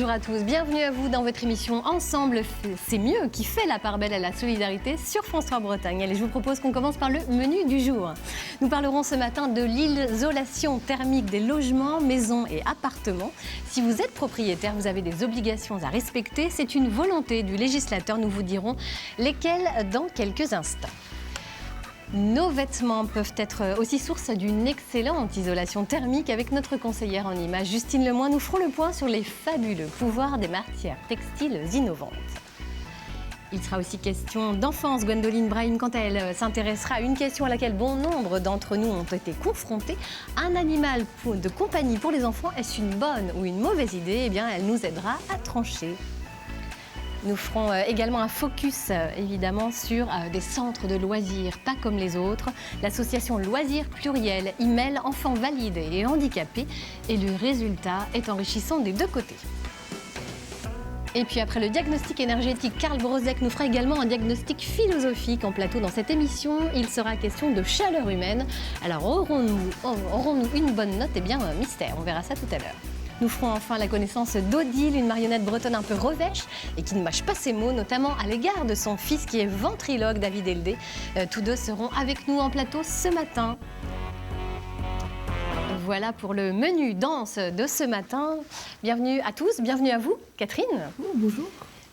bonjour à tous, bienvenue à vous dans votre émission Ensemble, c'est mieux, qui fait la part belle à la solidarité sur France 3 Bretagne. Allez, je vous propose qu'on commence par le menu du jour. Nous parlerons ce matin de l'isolation thermique des logements, maisons et appartements. Si vous êtes propriétaire, vous avez des obligations à respecter. C'est une volonté du législateur, nous vous dirons lesquelles dans quelques instants. Nos vêtements peuvent être aussi source d'une excellente isolation thermique. Avec notre conseillère en images, Justine Lemoine, nous ferons le point sur les fabuleux pouvoirs des matières textiles innovantes. Il sera aussi question d'enfance. Gwendoline Brahim, quant à elle, s'intéressera à une question à laquelle bon nombre d'entre nous ont été confrontés. Un animal de compagnie pour les enfants, est-ce une bonne ou une mauvaise idée? Eh bien, elle nous aidera à trancher. Nous ferons également un focus, évidemment, sur des centres de loisirs, pas comme les autres. L'association Loisirs Pluriels y mêle enfants valides et handicapés. Et le résultat est enrichissant des deux côtés. Et puis après le diagnostic énergétique, Karl Brozek nous fera également un diagnostic philosophique en plateau dans cette émission. Il sera question de chaleur humaine. Alors aurons-nous une bonne note? Eh bien, mystère, on verra ça tout à l'heure. Nous ferons enfin la connaissance d'Odile, une marionnette bretonne un peu revêche et qui ne mâche pas ses mots, notamment à l'égard de son fils qui est ventriloque, David Eldé. Tous deux seront avec nous en plateau ce matin. Voilà pour le menu danse de ce matin. Bienvenue à tous, bienvenue à vous, Catherine. Bonjour.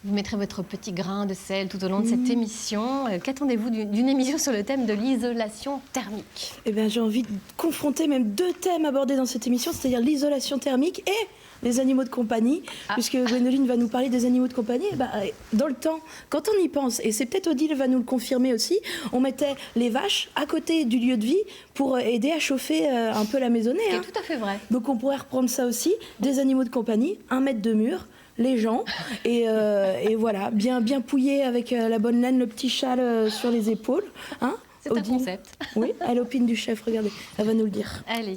Vous mettrez votre petit grain de sel tout au long de cette émission. Qu'attendez-vous d'une émission sur le thème de l'isolation thermique? Eh bien, j'ai envie de confronter même deux thèmes abordés dans cette émission, c'est-à-dire l'isolation thermique et les animaux de compagnie, puisque Gwendoline va nous parler des animaux de compagnie. Dans le temps, quand on y pense, et c'est peut-être Odile va nous le confirmer aussi, on mettait les vaches à côté du lieu de vie pour aider à chauffer un peu la maisonnée. C'est tout à fait vrai. Donc on pourrait reprendre ça aussi, des animaux de compagnie, 1 mètre de mur, les gens, et voilà, bien pouillé avec la bonne laine, le petit châle sur les épaules. Hein, c'est un concept. Oui, à l'opine du chef, regardez, elle va nous le dire. Allez,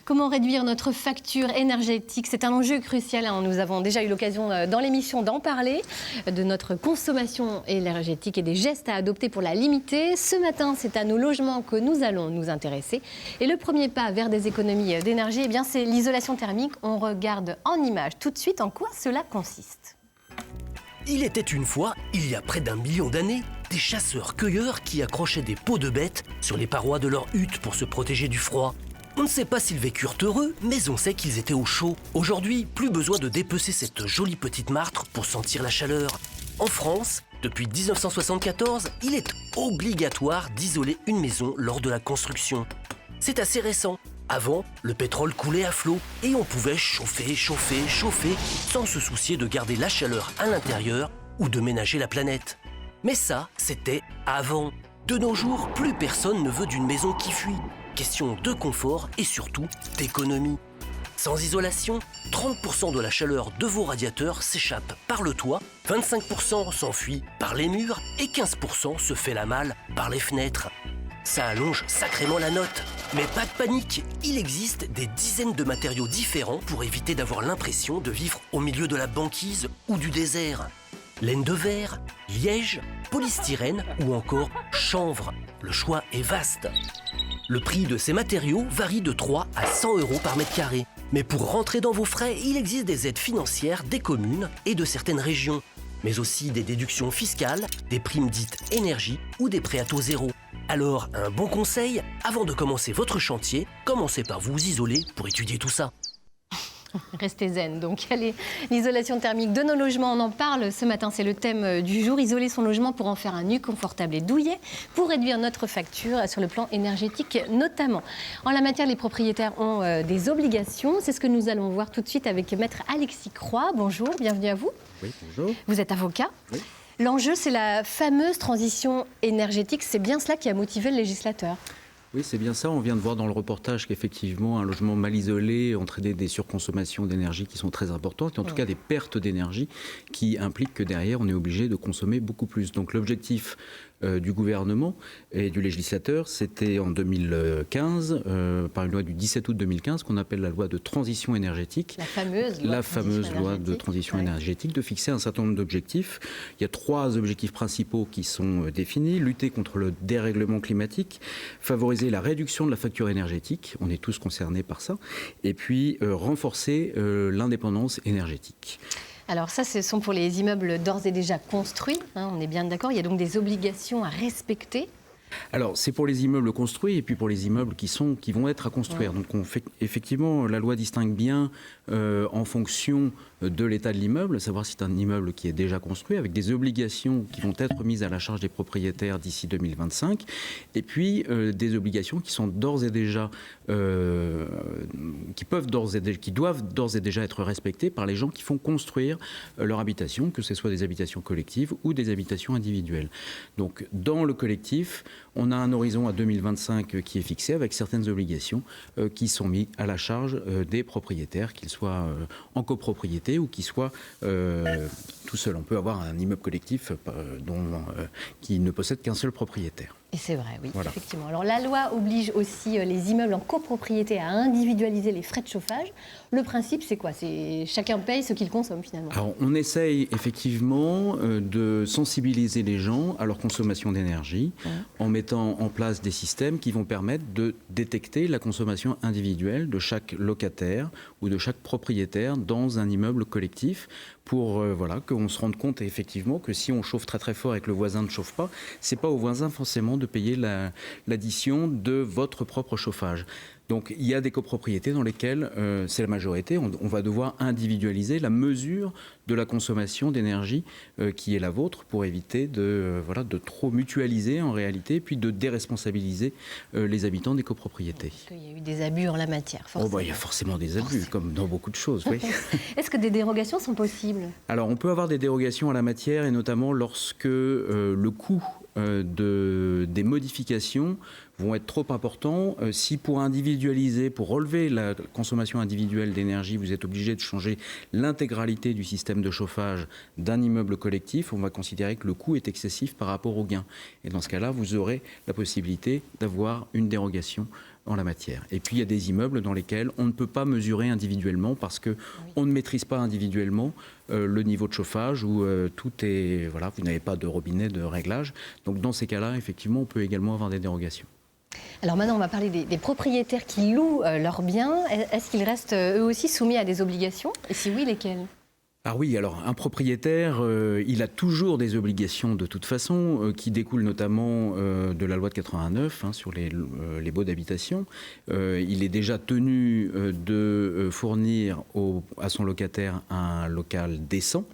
comment réduire notre facture énergétique? C'est un enjeu crucial. Nous avons déjà eu l'occasion dans l'émission d'en parler, de notre consommation énergétique et des gestes à adopter pour la limiter. Ce matin, c'est à nos logements que nous allons nous intéresser. Et le premier pas vers des économies d'énergie, eh bien, c'est l'isolation thermique. On regarde en images tout de suite en quoi cela consiste. Il était une fois, il y a près d'1 million d'années, des chasseurs-cueilleurs qui accrochaient des peaux de bêtes sur les parois de leur hutte pour se protéger du froid. On ne sait pas s'ils vécurent heureux, mais on sait qu'ils étaient au chaud. Aujourd'hui, plus besoin de dépecer cette jolie petite martre pour sentir la chaleur. En France, depuis 1974, il est obligatoire d'isoler une maison lors de la construction. C'est assez récent. Avant, le pétrole coulait à flot et on pouvait chauffer sans se soucier de garder la chaleur à l'intérieur ou de ménager la planète. Mais ça, c'était avant. De nos jours, plus personne ne veut d'une maison qui fuit. Question de confort et surtout d'économie. Sans isolation, 30% de la chaleur de vos radiateurs s'échappe par le toit, 25% s'enfuit par les murs et 15% se fait la malle par les fenêtres. Ça allonge sacrément la note. Mais pas de panique, il existe des dizaines de matériaux différents pour éviter d'avoir l'impression de vivre au milieu de la banquise ou du désert. Laine de verre, liège, polystyrène ou encore chanvre. Le choix est vaste. Le prix de ces matériaux varie de 3 à 100 € par mètre carré. Mais pour rentrer dans vos frais, il existe des aides financières des communes et de certaines régions. Mais aussi des déductions fiscales, des primes dites énergie ou des prêts à taux zéro. Alors, un bon conseil, avant de commencer votre chantier, commencez par vous isoler pour étudier tout ça. Restez zen. Donc, l'isolation thermique de nos logements, on en parle ce matin, c'est le thème du jour. Isoler son logement pour en faire un nu confortable et douillet, pour réduire notre facture sur le plan énergétique notamment. En la matière, les propriétaires ont des obligations. C'est ce que nous allons voir tout de suite avec maître Alexis Croix. Bonjour, bienvenue à vous. Oui, bonjour. Vous êtes avocat. Oui. L'enjeu, c'est la fameuse transition énergétique. C'est bien cela qui a motivé le législateur. Oui, c'est bien ça. On vient de voir dans le reportage qu'effectivement, un logement mal isolé entraînait des surconsommations d'énergie qui sont très importantes, et en tout cas des pertes d'énergie qui impliquent que derrière, on est obligé de consommer beaucoup plus. Donc l'objectif du gouvernement et du législateur, c'était en 2015, par une loi du 17 août 2015, qu'on appelle la loi de transition énergétique. La fameuse loi de transition énergétique, de fixer un certain nombre d'objectifs. Il y a 3 objectifs principaux qui sont définis. Lutter contre le dérèglement climatique, favoriser la réduction de la facture énergétique, on est tous concernés par ça, et puis renforcer l'indépendance énergétique. Alors ça, ce sont pour les immeubles d'ores et déjà construits, hein, on est bien d'accord. Il y a donc des obligations à respecter. Alors, c'est pour les immeubles construits et puis pour les immeubles qui vont être à construire. Donc, effectivement, la loi distingue bien en fonction de l'état de l'immeuble, savoir si c'est un immeuble qui est déjà construit, avec des obligations qui vont être mises à la charge des propriétaires d'ici 2025, et puis des obligations qui sont d'ores et déjà, qui doivent d'ores et déjà être respectées par les gens qui font construire leur habitation, que ce soit des habitations collectives ou des habitations individuelles. Donc, dans le collectif, on a un horizon à 2025 qui est fixé avec certaines obligations qui sont mises à la charge des propriétaires, qu'ils soient en copropriété ou qu'ils soient tout seuls. On peut avoir un immeuble collectif qui ne possède qu'un seul propriétaire. Et c'est vrai, oui, voilà. Effectivement. Alors la loi oblige aussi les immeubles en copropriété à individualiser les frais de chauffage. Le principe, c'est quoi? C'est chacun paye ce qu'il consomme finalement. Alors on essaye effectivement de sensibiliser les gens à leur consommation d'énergie en mettant en place des systèmes qui vont permettre de détecter la consommation individuelle de chaque locataire ou de chaque propriétaire dans un immeuble collectif pour qu'on se rende compte effectivement que si on chauffe très très fort et que le voisin ne chauffe pas, c'est pas au voisin forcément de payer l'addition de votre propre chauffage. Donc il y a des copropriétés dans lesquelles c'est la majorité, on va devoir individualiser la mesure de la consommation d'énergie qui est la vôtre pour éviter de trop mutualiser en réalité, puis de déresponsabiliser les habitants des copropriétés. Parce qu'il y a eu des abus en la matière, forcément. Il y a forcément des abus, comme dans beaucoup de choses. Oui. Est-ce que des dérogations sont possibles? Alors on peut avoir des dérogations à la matière, et notamment lorsque le coût des modifications vont être trop importants. Si pour individualiser, pour relever la consommation individuelle d'énergie, vous êtes obligé de changer l'intégralité du système de chauffage d'un immeuble collectif, on va considérer que le coût est excessif par rapport au gain. Et dans ce cas-là, vous aurez la possibilité d'avoir une dérogation en la matière. Et puis il y a des immeubles dans lesquels on ne peut pas mesurer individuellement parce qu'on ne maîtrise pas individuellement le niveau de chauffage où tout est... vous n'avez pas de robinet de réglage. Donc dans ces cas-là, effectivement, on peut également avoir des dérogations. Alors maintenant, on va parler des propriétaires qui louent leurs biens. Est-ce qu'ils restent eux aussi soumis à des obligations? Et si oui, lesquelles? Ah oui, alors un propriétaire, il a toujours des obligations de toute façon, qui découlent notamment de la loi de 89 sur les baux d'habitation. Il est déjà tenu de fournir à son locataire un local décent.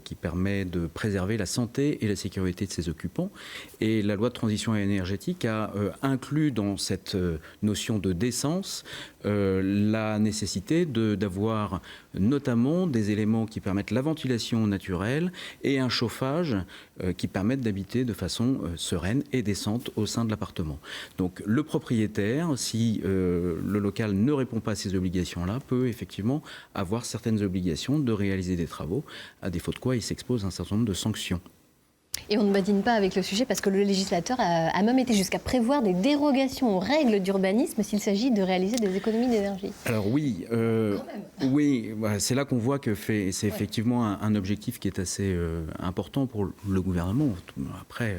Qui permet de préserver la santé et la sécurité de ses occupants. Et la loi de transition énergétique a inclus dans cette notion de décence la nécessité d'avoir notamment des éléments qui permettent la ventilation naturelle et un chauffage qui permettent d'habiter de façon sereine et décente au sein de l'appartement. Donc le propriétaire, si le local ne répond pas à ces obligations-là, peut effectivement avoir certaines obligations de réaliser des travaux, à défaut de quoi il s'expose à un certain nombre de sanctions. Et on ne badine pas avec le sujet parce que le législateur a même été jusqu'à prévoir des dérogations aux règles d'urbanisme s'il s'agit de réaliser des économies d'énergie. Alors oui, c'est là qu'on voit que c'est effectivement un objectif qui est assez important pour le gouvernement. Après,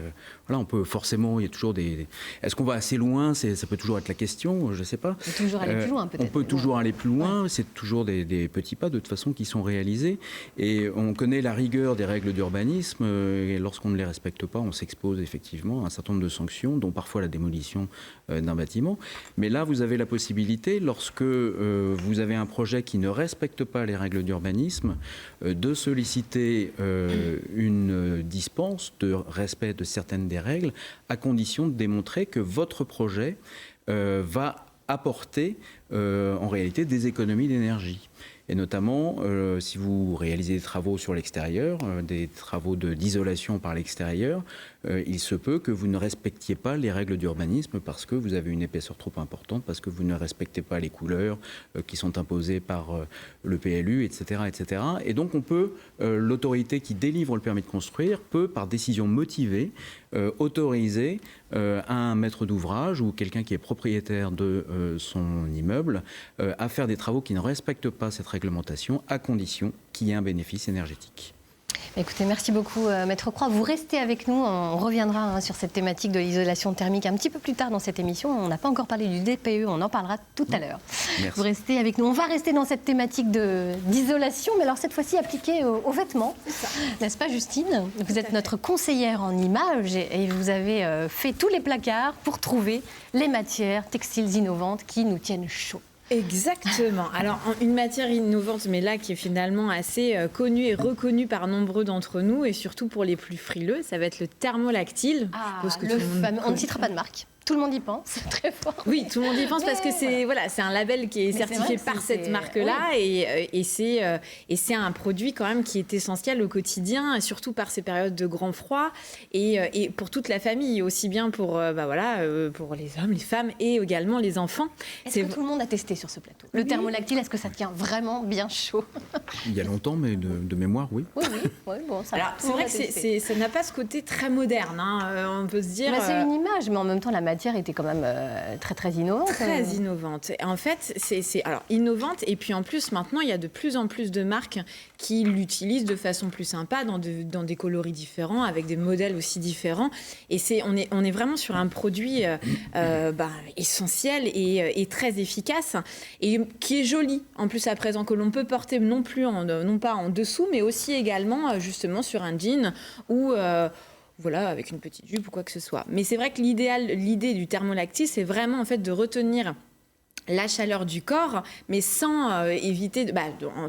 on peut forcément, il y a toujours des... Est-ce qu'on va assez loin? Ça peut toujours être la question, je ne sais pas. On peut toujours aller plus loin peut-être. On peut toujours aller plus loin, c'est toujours des petits pas de toute façon qui sont réalisés. Et on connaît la rigueur des règles d'urbanisme et lorsqu'on ne les respecte pas, on s'expose effectivement à un certain nombre de sanctions, dont parfois la démolition d'un bâtiment. Mais là, vous avez la possibilité, lorsque vous avez un projet qui ne respecte pas les règles d'urbanisme, de solliciter une dispense de respect de certaines des règles, à condition de démontrer que votre projet va apporter en réalité des économies d'énergie. Et notamment, si vous réalisez des travaux sur l'extérieur, des travaux d'isolation par l'extérieur, il se peut que vous ne respectiez pas les règles d'urbanisme parce que vous avez une épaisseur trop importante, parce que vous ne respectez pas les couleurs qui sont imposées par le PLU, etc., etc. Et donc, l'autorité qui délivre le permis de construire peut, par décision motivée, autoriser un maître d'ouvrage ou quelqu'un qui est propriétaire de son immeuble à faire des travaux qui ne respectent pas cette réglementation, à condition qu'il y ait un bénéfice énergétique. Écoutez, merci beaucoup Maître Croix. Vous restez avec nous, on reviendra sur cette thématique de l'isolation thermique un petit peu plus tard dans cette émission. On n'a pas encore parlé du DPE, on en parlera tout à l'heure. Vous restez avec nous. On va rester dans cette thématique d'isolation, mais alors cette fois-ci appliquée aux vêtements. N'est-ce pas Justine? Vous êtes notre conseillère en images et vous avez fait tous les placards pour trouver les matières textiles innovantes qui nous tiennent chaud. Exactement. Alors, une matière innovante, mais là qui est finalement assez connue et reconnue par nombreux d'entre nous, et surtout pour les plus frileux, ça va être le thermolactyle. On ne citera pas de marque. Tout le monde y pense, c'est très fort. Oui, tout le monde y pense parce que c'est un label qui est certifié par cette marque-là et c'est un produit quand même qui est essentiel au quotidien, surtout par ces périodes de grand froid et pour toute la famille, aussi bien pour les hommes, les femmes et également les enfants. Est-ce que tout le monde a testé sur ce plateau? Le thermolactyle, est-ce que ça tient vraiment bien chaud? Il y a longtemps, mais de mémoire, oui. Oui, bon, ça. Alors, c'est vrai que ça n'a pas ce côté très moderne, on peut se dire. C'est une image, mais en même temps, la matière était quand même très très innovante. Très innovante. En fait, c'est innovante et puis en plus maintenant il y a de plus en plus de marques qui l'utilisent de façon plus sympa dans des coloris différents avec des modèles aussi différents et on est vraiment sur un produit essentiel et très efficace et qui est joli en plus à présent que l'on peut porter non pas en dessous mais aussi également justement sur un jean ou avec une petite jupe ou quoi que ce soit. Mais c'est vrai que l'idée du thermolactyle, c'est vraiment en fait de retenir la chaleur du corps, mais sans éviter,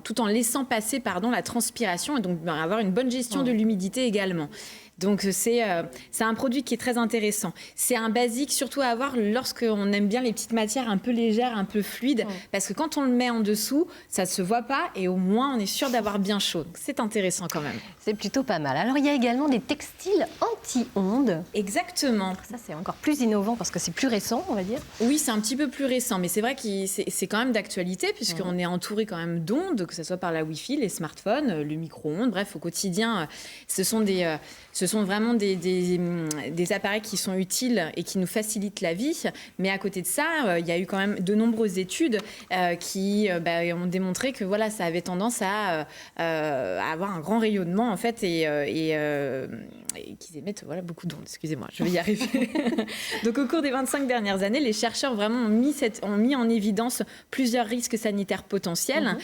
tout en laissant passer la transpiration et donc avoir une bonne gestion de l'humidité également. Donc c'est un produit qui est très intéressant. C'est un basique surtout à avoir lorsqu'on aime bien les petites matières un peu légères, un peu fluides, parce que quand on le met en dessous, ça ne se voit pas et au moins on est sûr d'avoir bien chaud. Donc, c'est intéressant quand même. C'est plutôt pas mal. Alors il y a également des textiles anti-ondes. Exactement. Ça c'est encore plus innovant parce que c'est plus récent, on va dire. Oui, c'est un petit peu plus récent, mais c'est vrai que c'est quand même d'actualité puisqu'on est entouré quand même d'ondes, que ce soit par la Wi-Fi, les smartphones, le micro-ondes, bref, au quotidien, ce sont vraiment des appareils qui sont utiles et qui nous facilitent la vie. Mais à côté de ça, il y a eu quand même de nombreuses études qui ont démontré que ça avait tendance à avoir un grand rayonnement en fait et qu'ils émettent beaucoup d'ondes. Excusez-moi, je vais y arriver. Donc au cours des 25 dernières années, les chercheurs vraiment ont mis en évidence plusieurs risques sanitaires potentiels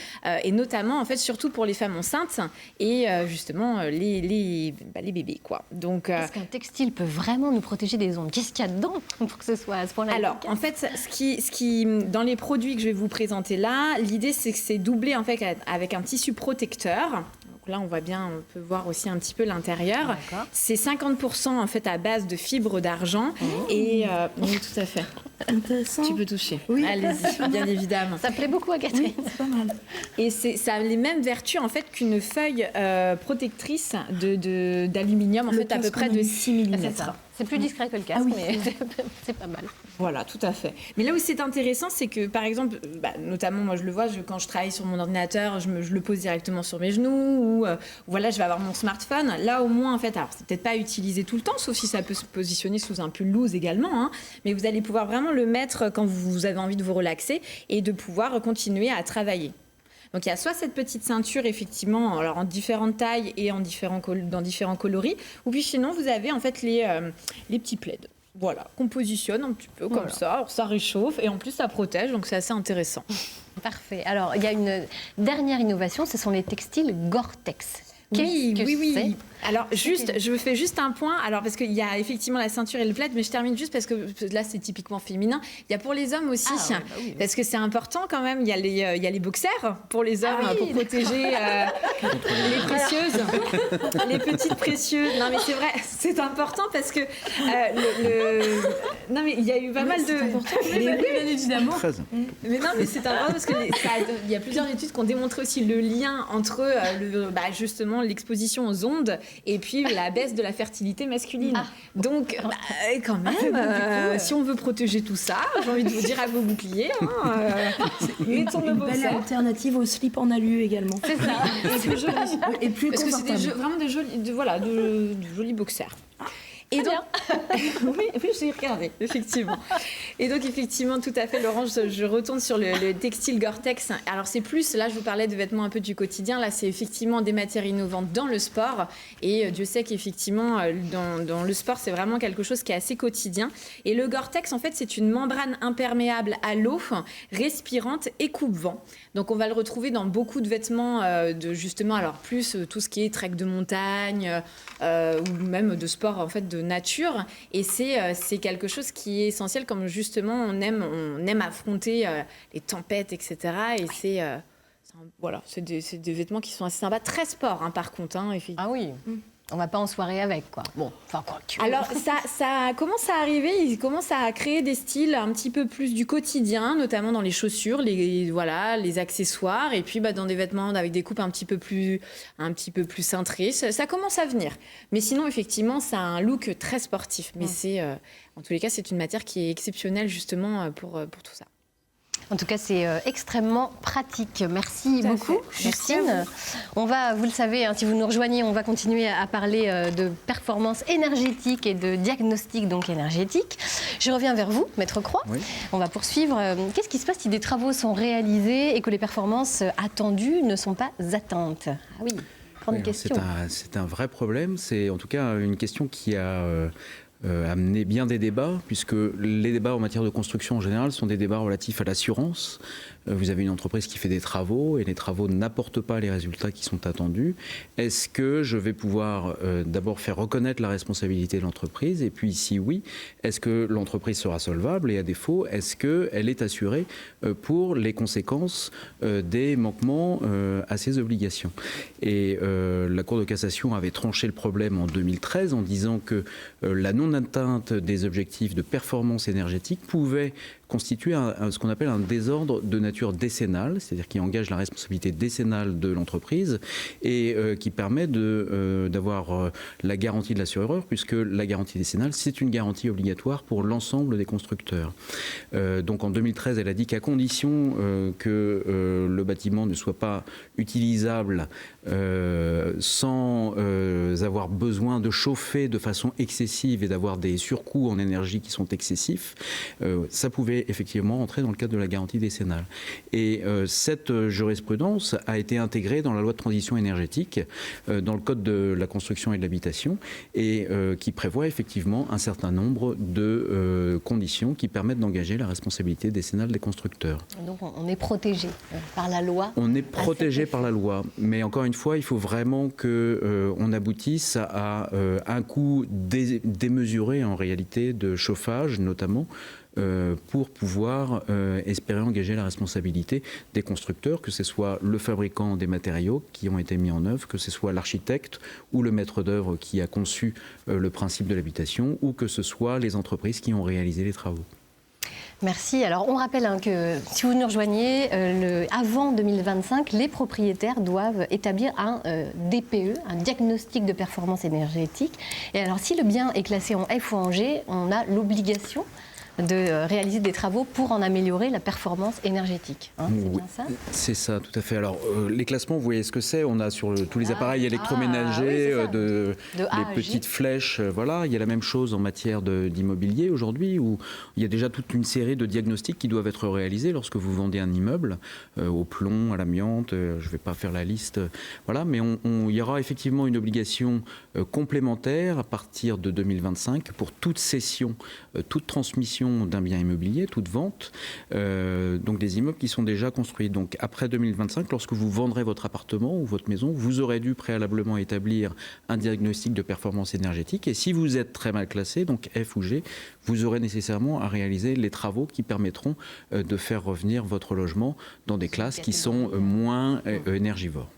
et notamment en fait surtout pour les femmes enceintes et justement les bébés. Donc, est-ce qu'un textile peut vraiment nous protéger des ondes? Qu'est-ce qu'il y a dedans pour que ce soit à ce point-là? Alors, en fait, ce qui, dans les produits que je vais vous présenter là, l'idée c'est que c'est doublé en fait avec un tissu protecteur. Donc là, on peut voir aussi un petit peu l'intérieur. D'accord. C'est 50% en fait à base de fibres d'argent et oui, tout à fait. Intéressant. Tu peux toucher. Oui. Allez-y, bien évidemment. Ça plaît beaucoup à Catherine. Oui, c'est pas mal. Et ça a les mêmes vertus en fait qu'une feuille protectrice d'aluminium en fait à peu près de 6 mm. C'est ça. C'est plus discret que le casque, mais c'est pas mal. Voilà, tout à fait. Mais là où c'est intéressant, c'est que, par exemple, notamment, moi, je le vois, quand je travaille sur mon ordinateur, je le pose directement sur mes genoux, ou je vais avoir mon smartphone. Là, au moins, en fait, alors, c'est peut-être pas utilisé tout le temps, sauf si ça peut se positionner sous un pull loose également, mais vous allez pouvoir vraiment le mettre quand vous avez envie de vous relaxer et de pouvoir continuer à travailler. Donc il y a soit cette petite ceinture effectivement alors en différentes tailles et dans différents coloris, ou puis sinon vous avez en fait les petits plaids. Voilà, qu'on positionne un petit peu comme ça, alors ça réchauffe et en plus ça protège, donc c'est assez intéressant. Parfait. Alors il y a une dernière innovation, ce sont les textiles Gore-Tex. Oui, Qu'est-ce que oui. c'est ? Alors je fais juste un point. Alors parce qu'il y a effectivement la ceinture et le plaid, mais je termine juste parce que là c'est typiquement féminin. Il y a pour les hommes aussi, parce que c'est important quand même. Il y a les boxers pour les hommes pour protéger les précieuses, les petites précieuses. Non mais c'est vrai, c'est important parce que non mais il y a eu pas mal de. Mais oui, bien évidemment. Mais non mais c'est important parce que il y a plusieurs études qui ont démontré aussi le lien entre justement l'exposition aux ondes et puis la baisse de la fertilité masculine. Donc, quand même, si on veut protéger tout ça, j'ai envie de vous dire à vos boucliers, mettons nos une belle boxers. alternative au slip en alu également. C'est ça. Et plus joli. Et plus Parce que c'est confortable. vraiment de jolis boxers. Et donc, oui, j'ai regardé, effectivement. Et donc, effectivement, tout à fait, Laurence, je retourne sur le textile Gore-Tex. Alors, c'est plus, là, je vous parlais de vêtements un peu du quotidien. Là, c'est effectivement des matières innovantes dans le sport. Et Dieu sait qu'effectivement, dans le sport, c'est vraiment quelque chose qui est assez quotidien. Et le Gore-Tex, en fait, c'est une membrane imperméable à l'eau, respirante et coupe-vent. Donc, on va le retrouver dans beaucoup de vêtements justement, alors plus tout ce qui est trek de montagne ou même de sport, en fait, de nature. Et c'est quelque chose qui est essentiel, comme justement on aime affronter les tempêtes, etc. Et c'est des vêtements qui sont assez sympas, très sport par contre, effectivement. Ah oui. On va pas en soirée avec, quoi. Bon, enfin quoi. Alors, ça commence à arriver, ils commencent à créer des styles un petit peu plus du quotidien, notamment dans les chaussures, les accessoires, et puis dans des vêtements avec des coupes un petit peu plus cintrées. Ça commence à venir. Mais sinon, effectivement, ça a un look très sportif. Mais en tous les cas, c'est une matière qui est exceptionnelle, justement, pour tout ça. En tout cas, c'est extrêmement pratique. Merci beaucoup, Justine. On va, vous le savez, si vous nous rejoignez, on va continuer à parler de performance énergétique et de diagnostic donc énergétique. Je reviens vers vous, Maître Croix. Oui. On va poursuivre. Qu'est-ce qui se passe si des travaux sont réalisés et que les performances attendues ne sont pas atteintes ? Ah oui, grande question. C'est un vrai problème. C'est en tout cas une question qui a amené bien des débats, puisque les débats en matière de construction en général sont des débats relatifs à l'assurance. Vous avez une entreprise qui fait des travaux et les travaux n'apportent pas les résultats qui sont attendus. Est-ce que je vais pouvoir d'abord faire reconnaître la responsabilité de l'entreprise, et puis si oui, est-ce que l'entreprise sera solvable, et à défaut, est-ce qu'elle est assurée pour les conséquences des manquements à ses obligations. Et la Cour de cassation avait tranché le problème en 2013 en disant que la non-atteinte des objectifs de performance énergétique pouvait constituer ce qu'on appelle un désordre de nature décennale, c'est-à-dire qui engage la responsabilité décennale de l'entreprise et qui permet d'avoir la garantie de l'assureur, puisque la garantie décennale, c'est une garantie obligatoire pour l'ensemble des constructeurs. Donc en 2013, elle a dit qu'à condition que le bâtiment ne soit pas utilisable sans avoir besoin de chauffer de façon excessive et d'avoir des surcoûts en énergie qui sont excessifs, ça pouvait effectivement entrer dans le cadre de la garantie décennale. Et cette jurisprudence a été intégrée dans la loi de transition énergétique, dans le code de la construction et de l'habitation, et qui prévoit effectivement un certain nombre de conditions qui permettent d'engager la responsabilité décennale des constructeurs. Donc on est protégé par la loi. On est protégé par la loi, mais encore une fois, il faut vraiment qu'on aboutisse à un coût démesuré en réalité de chauffage notamment, pour pouvoir espérer engager la responsabilité des constructeurs, que ce soit le fabricant des matériaux qui ont été mis en œuvre, que ce soit l'architecte ou le maître d'œuvre qui a conçu le principe de l'habitation, ou que ce soit les entreprises qui ont réalisé les travaux. Merci. Alors, on rappelle que si vous nous rejoignez, avant 2025, les propriétaires doivent établir un DPE, un diagnostic de performance énergétique. Et alors, si le bien est classé en F ou en G, on a l'obligation de réaliser des travaux pour en améliorer la performance énergétique. C'est bien ça ? C'est ça, tout à fait. Alors, les classements, vous voyez ce que c'est. On a sur tous les appareils électroménagers les petites flèches. Voilà. Il y a la même chose en matière d'immobilier aujourd'hui, où il y a déjà toute une série de diagnostics qui doivent être réalisés lorsque vous vendez un immeuble, au plomb, à l'amiante. Je ne vais pas faire la liste. Voilà. Mais il y aura effectivement une obligation complémentaire à partir de 2025 pour toute cession, toute transmission cession d'un bien immobilier, toute vente, donc des immeubles qui sont déjà construits. Donc après 2025, lorsque vous vendrez votre appartement ou votre maison, vous aurez dû préalablement établir un diagnostic de performance énergétique. Et si vous êtes très mal classé, donc F ou G, vous aurez nécessairement à réaliser les travaux qui permettront de faire revenir votre logement dans des classes qui sont moins énergivores.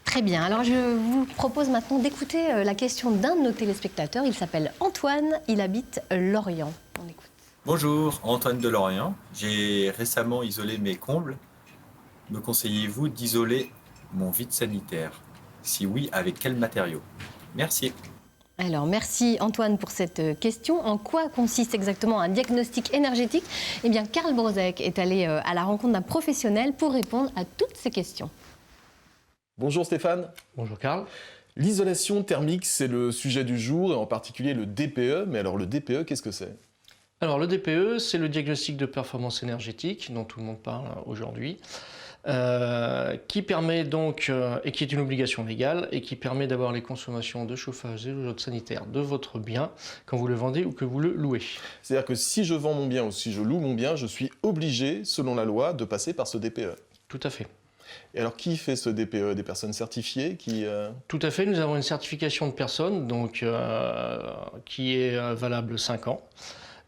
Très bien. Alors, je vous propose maintenant d'écouter la question d'un de nos téléspectateurs. Il s'appelle Antoine. Il habite Lorient. On écoute. Bonjour, Antoine de Lorient. J'ai récemment isolé mes combles. Me conseillez-vous d'isoler mon vide sanitaire? Si oui, avec quel matériau? Merci. Alors, merci Antoine pour cette question. En quoi consiste exactement un diagnostic énergétique? Eh bien, Karl Brozek est allé à la rencontre d'un professionnel pour répondre à toutes ces questions. Bonjour Stéphane. Bonjour Karl. L'isolation thermique, c'est le sujet du jour, et en particulier le DPE. Mais alors le DPE, qu'est-ce que c'est? Alors le DPE, c'est le diagnostic de performance énergétique dont tout le monde parle aujourd'hui, qui permet donc, et qui est une obligation légale, et qui permet d'avoir les consommations de chauffage et de sanitaire de votre bien quand vous le vendez ou que vous le louez. C'est-à-dire que si je vends mon bien ou si je loue mon bien, je suis obligé, selon la loi, de passer par ce DPE. Tout à fait. Et alors, qui fait ce DPE? Des personnes certifiées qui, Tout à fait, nous avons une certification de personne donc, qui est valable 5 ans,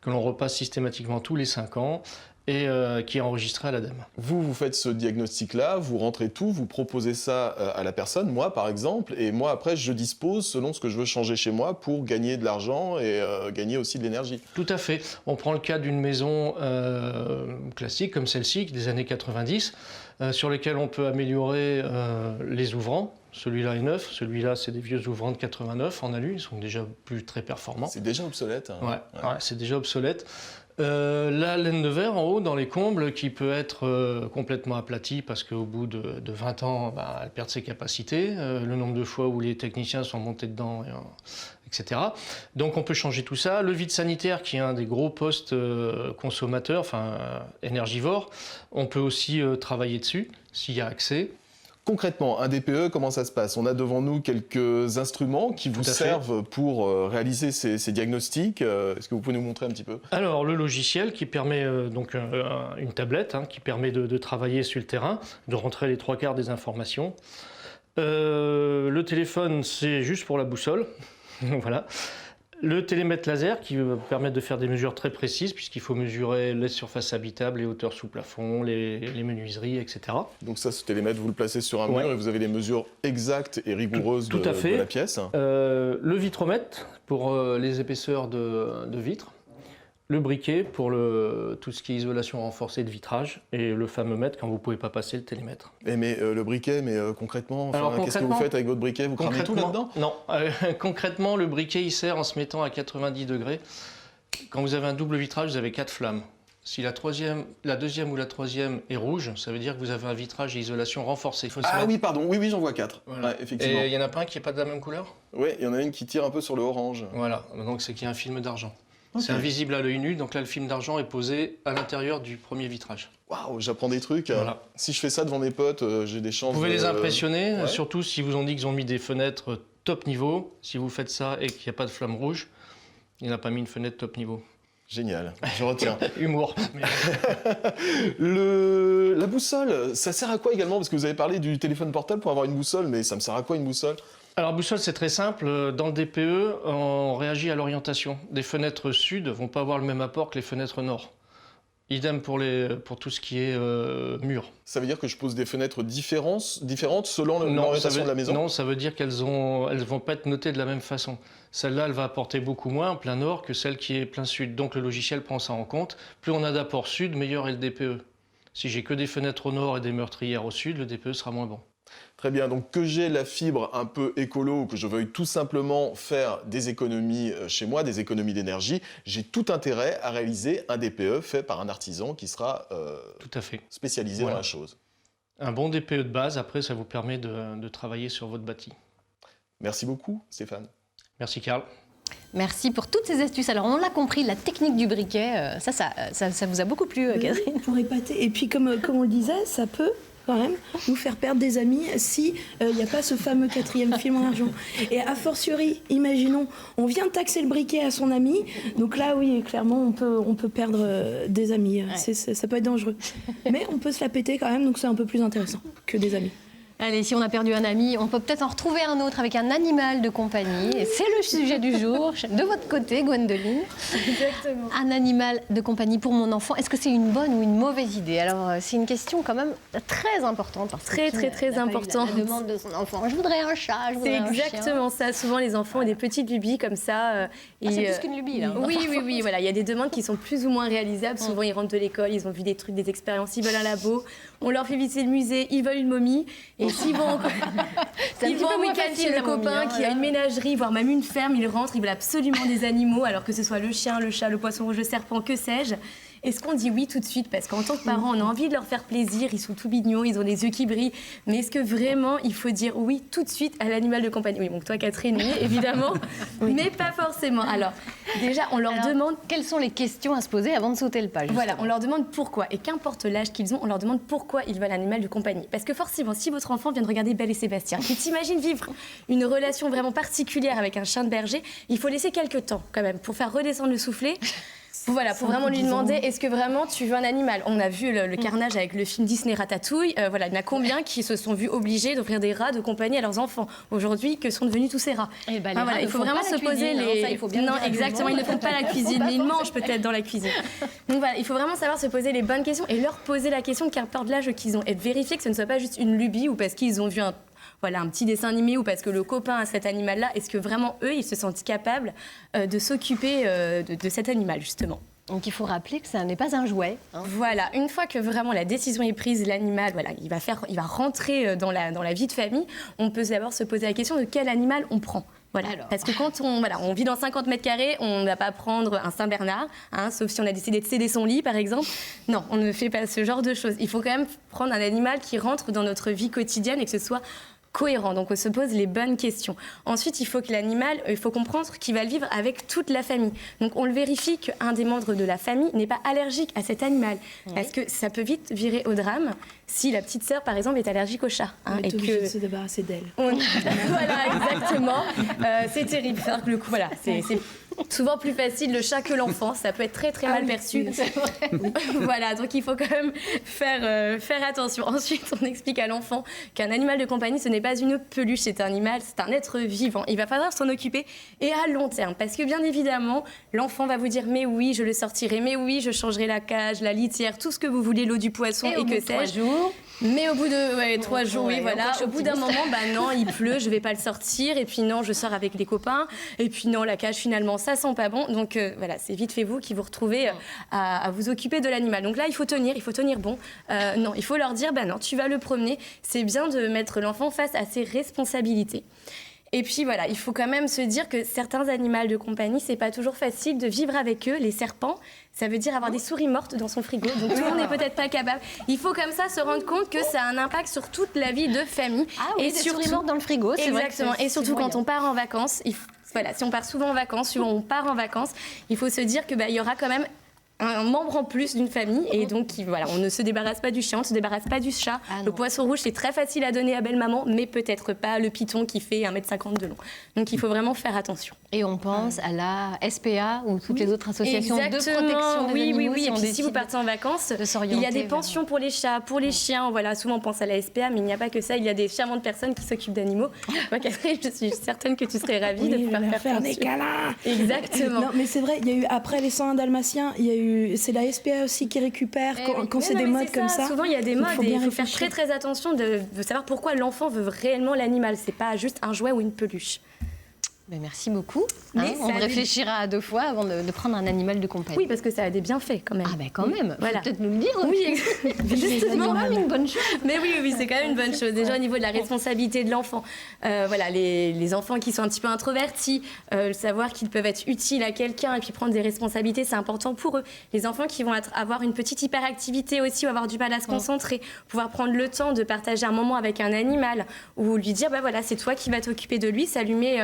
que l'on repasse systématiquement tous les 5 ans et qui est enregistrée à l'ADEME. Vous faites ce diagnostic-là, vous rentrez tout, vous proposez ça à la personne, moi par exemple, et moi après je dispose selon ce que je veux changer chez moi pour gagner de l'argent et gagner aussi de l'énergie. Tout à fait. On prend le cas d'une maison classique comme celle-ci, des années 90, sur lesquelles on peut améliorer les ouvrants. Celui-là est neuf, celui-là c'est des vieux ouvrants de 89 en alu, ils sont déjà plus très performants. C'est déjà obsolète. Hein. Ouais, c'est déjà obsolète. La laine de verre en haut dans les combles qui peut être complètement aplatie parce qu'au bout de 20 ans, elle perd ses capacités, le nombre de fois où les techniciens sont montés dedans, etc. Donc on peut changer tout ça. Le vide sanitaire qui est un des gros postes consommateurs, énergivores, on peut aussi travailler dessus s'il y a accès. Concrètement, un DPE, comment ça se passe? On a devant nous quelques instruments qui vous servent pour réaliser ces diagnostics. Est-ce que vous pouvez nous montrer un petit peu? Alors, le logiciel qui permet, donc une tablette, qui permet de travailler sur le terrain, de rentrer les 3/4 des informations. Le téléphone, c'est juste pour la boussole. Voilà. Le télémètre laser qui va permettre de faire des mesures très précises puisqu'il faut mesurer les surfaces habitables, les hauteurs sous plafond, les menuiseries, etc. Donc ça, ce télémètre, vous le placez sur un mur et vous avez les mesures exactes et rigoureuses de la pièce. Le vitromètre pour les épaisseurs de vitres. Le briquet pour tout ce qui est isolation renforcée de vitrage et le fameux mètre quand vous ne pouvez pas passer le télémètre. Mais le briquet, concrètement, qu'est-ce que vous faites avec votre briquet? Vous cramez tout là-dedans? Non, concrètement, le briquet il sert en se mettant à 90 degrés. Quand vous avez un double vitrage, vous avez 4 flammes. Si la deuxième ou la troisième est rouge, ça veut dire que vous avez un vitrage et isolation renforcée. Oui, pardon, oui, j'en vois 4. Voilà. Ouais, effectivement. Et il n'y en a pas un qui n'est pas de la même couleur? Oui, il y en a une qui tire un peu sur le orange. Voilà, donc c'est qu'il y a un film d'argent. Okay. C'est invisible à l'œil nu, donc là le film d'argent est posé à l'intérieur du premier vitrage. Waouh, j'apprends des trucs. Voilà. Si je fais ça devant mes potes, j'ai des chances. Vous pouvez les impressionner, surtout si vous ont dit qu'ils ont mis des fenêtres top niveau. Si vous faites ça et qu'il n'y a pas de flamme rouge, il n'a pas mis une fenêtre top niveau. Génial, je retiens. Humour. La boussole, ça sert à quoi également? Parce que vous avez parlé du téléphone portable pour avoir une boussole, mais ça me sert à quoi une boussole? Alors boussole, c'est très simple. Dans le DPE, on réagit à l'orientation. Des fenêtres sud ne vont pas avoir le même apport que les fenêtres nord. Idem pour tout ce qui est mur. Ça veut dire que je pose des fenêtres différentes selon l'orientation de la maison? Non, ça veut dire qu'elles vont pas être notées de la même façon. Celle-là, elle va apporter beaucoup moins en plein nord que celle qui est plein sud. Donc le logiciel prend ça en compte. Plus on a d'apport sud, meilleur est le DPE. Si j'ai que des fenêtres au nord et des meurtrières au sud, le DPE sera moins bon. Très bien, donc que j'ai la fibre un peu écolo ou que je veuille tout simplement faire des économies chez moi, des économies d'énergie, j'ai tout intérêt à réaliser un DPE fait par un artisan qui sera tout à fait spécialisé dans la chose. Un bon DPE de base, après ça vous permet de travailler sur votre bâti. Merci beaucoup Stéphane. Merci Karl. Merci pour toutes ces astuces. Alors, on l'a compris, la technique du briquet, ça vous a beaucoup plu, Catherine? Pour épater. Et puis, comme on le disait, ça peut quand même nous faire perdre des amis si il n'y a pas ce fameux 4e film en argent. Et a fortiori, imaginons, on vient taxer le briquet à son ami, donc là oui, clairement on peut perdre des amis, ça peut être dangereux. Mais on peut se la péter quand même, donc c'est un peu plus intéressant que des amis. Allez, si on a perdu un ami, on peut peut-être en retrouver un autre avec un animal de compagnie. Et c'est le sujet du jour. De votre côté, Gwendoline. Exactement. Un animal de compagnie pour mon enfant, est-ce que c'est une bonne ou une mauvaise idée? Alors, c'est une question quand même très importante. Parce très importante. La demande de son enfant. Je voudrais un chat, je voudrais un chien. C'est exactement ça. Souvent, les enfants ont des petites lubies comme ça. C'est plus qu'une lubie, là. Oui. Voilà. Il y a des demandes qui sont plus ou moins réalisables. Souvent, ils rentrent de l'école, ils ont vu des trucs, des expériences, ils veulent un labo. On leur fait visiter le musée, ils veulent une momie. Et s'ils vont en week-end chez le copain qui a une ménagerie, voire même une ferme, ils rentrent, ils veulent absolument des animaux, alors que ce soit le chien, le chat, le poisson rouge, le serpent, que sais-je. Est-ce qu'on dit oui tout de suite? Parce qu'en tant que parent, on a envie de leur faire plaisir, ils sont tout mignons, ils ont des yeux qui brillent. Mais est-ce que vraiment il faut dire oui tout de suite à l'animal de compagnie? Oui, donc toi Catherine, oui, évidemment, mais pas forcément. Alors, déjà, on leur demande... Quelles sont les questions à se poser avant de sauter le pas, justement? Voilà, on leur demande pourquoi. Et qu'importe l'âge qu'ils ont, on leur demande pourquoi ils veulent un animal de compagnie. Parce que forcément, si votre enfant vient de regarder Belle et Sébastien, qui t'imagine vivre une relation vraiment particulière avec un chien de berger, il faut laisser quelques temps quand même pour faire redescendre le soufflet. Voilà, pour vraiment lui demander, est-ce que vraiment tu veux un animal? On a vu le carnage avec le film Disney Ratatouille. Voilà, il y en a combien qui se sont vus obligés d'offrir des rats de compagnie à leurs enfants aujourd'hui, que sont devenus tous ces rats? Voilà, il faut vraiment se poser les... Non, exactement, ils ne font pas la cuisine, mais ils mangent peut-être dans la cuisine. Donc voilà, il faut vraiment savoir se poser les bonnes questions et leur poser la question qu'importe l'âge qu'ils ont. Et vérifier que ce ne soit pas juste une lubie ou parce qu'ils ont vu un petit dessin animé ou parce que le copain a cet animal-là, est-ce que vraiment eux, ils se sentent capables de s'occuper de cet animal, justement? Donc il faut rappeler que ça n'est pas un jouet. Voilà, une fois que vraiment la décision est prise, l'animal, il va rentrer dans la vie de famille, on peut d'abord se poser la question de quel animal on prend. Voilà. Parce que quand on vit dans 50 mètres carrés, on ne va pas prendre un Saint-Bernard, sauf si on a décidé de céder son lit, par exemple. Non, on ne fait pas ce genre de choses. Il faut quand même prendre un animal qui rentre dans notre vie quotidienne et que ce soit cohérent. Donc on se pose les bonnes questions. Ensuite, il faut que l'animal, il faut comprendre qu'il va le vivre avec toute la famille. Donc on le vérifie qu'un des membres de la famille n'est pas allergique à cet animal. Parce que ça peut vite virer au drame si la petite sœur, par exemple, est allergique au chat. On est obligé de se débarrasser d'elle. Voilà, exactement. C'est terrible. Alors que le coup, voilà, c'est souvent plus facile le chat que l'enfant. Ça peut être très très mal perçu. Voilà, donc il faut quand même faire attention. Ensuite, on explique à l'enfant qu'un animal de compagnie, ce n'est pas une peluche, c'est un animal, c'est un être vivant. Il va falloir s'en occuper et à long terme. Parce que bien évidemment, l'enfant va vous dire mais oui, je le sortirai, mais oui, je changerai la cage, la litière, tout ce que vous voulez, l'eau du poisson et que sais-je. Mais au bout de 3 jours, oui, voilà. Au bout d'un moment, non, il pleut, je vais pas le sortir. Et puis non, je sors avec les copains. Et puis non, la cage, finalement, ça sent pas bon. Donc voilà, c'est vite fait vous qui vous retrouvez à vous occuper de l'animal. Donc là, il faut tenir bon. Non, il faut leur dire, non, tu vas le promener. C'est bien de mettre l'enfant face à ses responsabilités. Et puis voilà, il faut quand même se dire que certains animaux de compagnie, c'est pas toujours facile de vivre avec eux. Les serpents, ça veut dire avoir des souris mortes dans son frigo. Donc tout le monde n'est peut-être pas capable. Il faut comme ça se rendre compte que ça a un impact sur toute la vie de famille. Ah oui, des souris mortes dans le frigo, c'est vrai. Exactement. Et surtout quand on part en vacances, si on part souvent en vacances, souvent on part en vacances, il faut se dire que il y aura quand même un membre en plus d'une famille et donc on ne se débarrasse pas du chien, on ne se débarrasse pas du chat. Le poisson rouge, c'est très facile à donner à belle maman, mais peut-être pas le python qui fait 1,50 m de long. Donc il faut vraiment faire attention. Et on pense à la SPA ou toutes les autres associations de protection des animaux. Oui. Et puis si vous partez en vaconces, il y a des pensions pour les chats, pour les chiens. Voilà, souvent on pense à la SPA, mais il n'y a pas que ça. Il y a des charmantes personnes qui s'occupent d'animaux. Moi, Catherine, je suis certaine que tu serais ravie de pouvoir faire des câlins. Exactement. Non, mais c'est vrai, il y a eu après les 101 dalmatiens, il y a eu c'est la SPA aussi qui récupère quand c'est des modes comme ça. Souvent, il y a des modes et il faut faire très très attention de savoir pourquoi l'enfant veut réellement l'animal. C'est pas juste un jouet ou une peluche. Merci beaucoup. On réfléchira à 2 fois avant de prendre un animal de compagnie. Oui, parce que ça a des bienfaits quand même. Quand même. Voilà. Peut-être nous le dire. Oui, justement, une bonne chose. Mais oui, c'est quand même une bonne chose. Déjà au niveau de la responsabilité de l'enfant. Les enfants qui sont un petit peu introvertis, savoir qu'ils peuvent être utiles à quelqu'un et puis prendre des responsabilités, c'est important pour eux. Les enfants qui vont avoir une petite hyperactivité aussi ou avoir du mal à se concentrer, pouvoir prendre le temps de partager un moment avec un animal ou lui dire c'est toi qui vas t'occuper de lui, ça lui met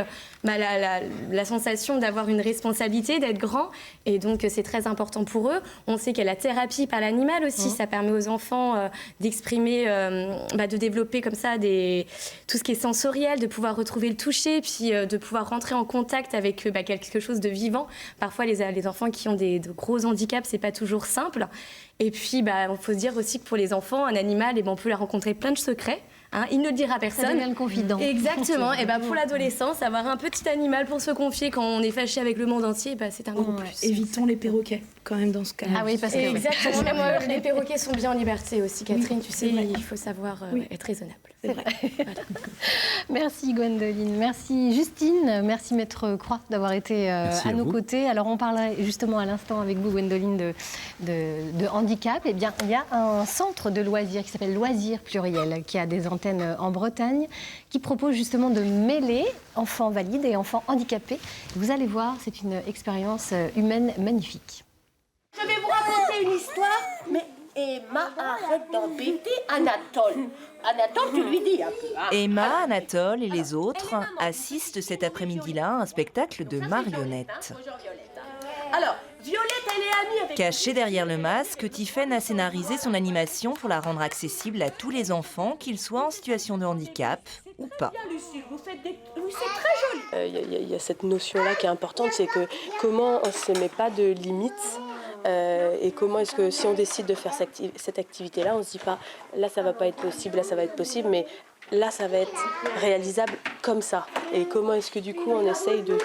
la sensation d'avoir une responsabilité, d'être grand. Et donc, c'est très important pour eux. On sait qu'il y a la thérapie par l'animal aussi. Ça permet aux enfants d'exprimer, de développer comme ça tout ce qui est sensoriel, de pouvoir retrouver le toucher, puis de pouvoir rentrer en contact avec quelque chose de vivant. Parfois, les enfants qui ont de gros handicaps, c'est pas toujours simple. Et puis, il faut se dire aussi que pour les enfants, un animal, on peut leur rencontrer plein de secrets. Il ne le dira à personne. Ça devient le confident. Exactement. Et pour l'adolescence, avoir un petit animal pour se confier quand on est fâché avec le monde entier, c'est un gros plus. Évitons les perroquets, quand même, dans ce cas. Ah oui, parce que... Exactement. Même les perroquets sont bien en liberté aussi, Catherine. Tu sais, il faut savoir être raisonnable. C'est vrai. Voilà. Merci Gwendoline, merci Justine, merci Maître Croix d'avoir été à nos côtés. Alors on parlait justement à l'instant avec vous Gwendoline de handicap. Eh bien il y a un centre de loisirs qui s'appelle Loisirs Pluriel qui a des antennes en Bretagne qui propose justement de mêler enfants valides et enfants handicapés. Vous allez voir, c'est une expérience humaine magnifique. Je vais vous raconter une histoire, mais Emma, arrête d'embêter Anatole. Anatole, tu lui dis un peu. Emma, Anatole et les autres assistent cet après-midi-là à un spectacle de marionnettes. Alors, Violette, elle est amie avec... Cachée derrière le masque, Tiffaine a scénarisé son animation pour la rendre accessible à tous les enfants, qu'ils soient en situation de handicap ou pas. C'est très joli. Il y a cette notion-là qui est importante, c'est que comment on ne se met pas de limites. Et comment est-ce que si on décide de faire cette activité-là, on ne se dit pas là ça va pas être possible, là ça va être possible, mais là ça va être réalisable comme ça. Et comment est-ce que du coup on essaye de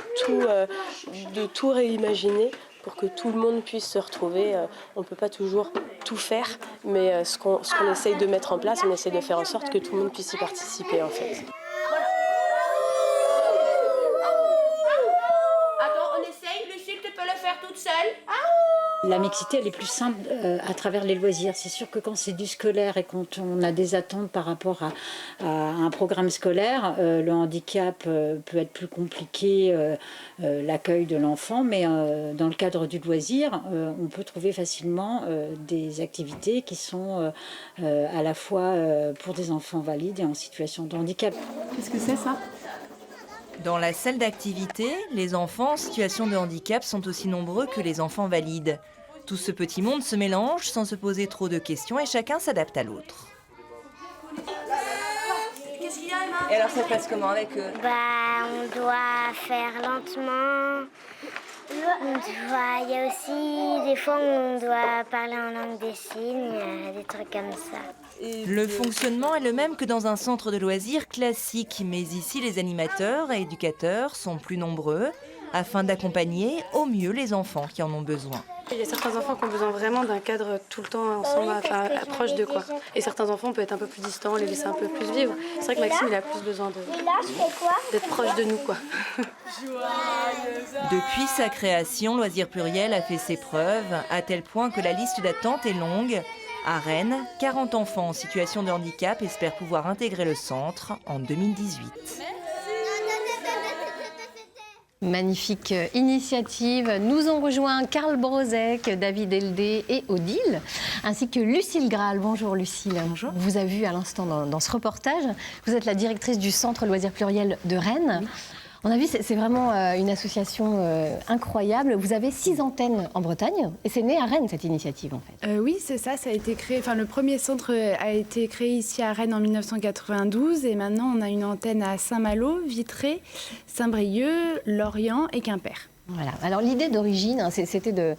tout réimaginer pour que tout le monde puisse se retrouver. On ne peut pas toujours tout faire, mais ce qu'on essaye de mettre en place, on essaye de faire en sorte que tout le monde puisse y participer en fait. Attends, on essaye, Lucille, tu peux le faire toute seule. La mixité, elle est plus simple à travers les loisirs. C'est sûr que quand c'est du scolaire et quand on a des attentes par rapport à un programme scolaire, le handicap peut être plus compliqué, l'accueil de l'enfant, mais dans le cadre du loisir, on peut trouver facilement des activités qui sont à la fois pour des enfants valides et en situation de handicap. Qu'est-ce que c'est ça ? Dans la salle d'activité, les enfants en situation de handicap sont aussi nombreux que les enfants valides. Tout ce petit monde se mélange sans se poser trop de questions et chacun s'adapte à l'autre. Qu'est-ce qu'il y a, Emma ? Et alors ça se passe comment avec eux ? On doit faire lentement. Il y a aussi des fois où on doit parler en langue des signes, des trucs comme ça. Le fonctionnement est le même que dans un centre de loisirs classique, mais ici les animateurs et éducateurs sont plus nombreux afin d'accompagner au mieux les enfants qui en ont besoin. Il y a certains enfants qui ont besoin vraiment d'un cadre tout le temps ensemble, proche de quoi. Et certains enfants peuvent être un peu plus distants, les laisser un peu plus vivre. C'est vrai que Maxime, il a plus besoin d'être proche de nous, quoi. Depuis sa création, Loisirs Pluriel a fait ses preuves, à tel point que la liste d'attente est longue. À Rennes, 40 enfants en situation de handicap espèrent pouvoir intégrer le centre en 2018. Magnifique initiative. Nous ont rejoint Karl Brozek, David Eldé et Odile, ainsi que Lucille Graal. Bonjour Lucille. Bonjour. On vous a vu à l'instant dans ce reportage. Vous êtes la directrice du Centre Loisirs Pluriel de Rennes. Oui. On a vu, c'est vraiment une association incroyable. Vous avez 6 antennes en Bretagne et c'est né à Rennes cette initiative en fait. Oui, c'est ça. Ça a été créé. Enfin, le premier centre a été créé ici à Rennes en 1992 et maintenant on a une antenne à Saint-Malo, Vitré, Saint-Brieuc, Lorient et Quimper. Voilà. Alors l'idée d'origine, c'était de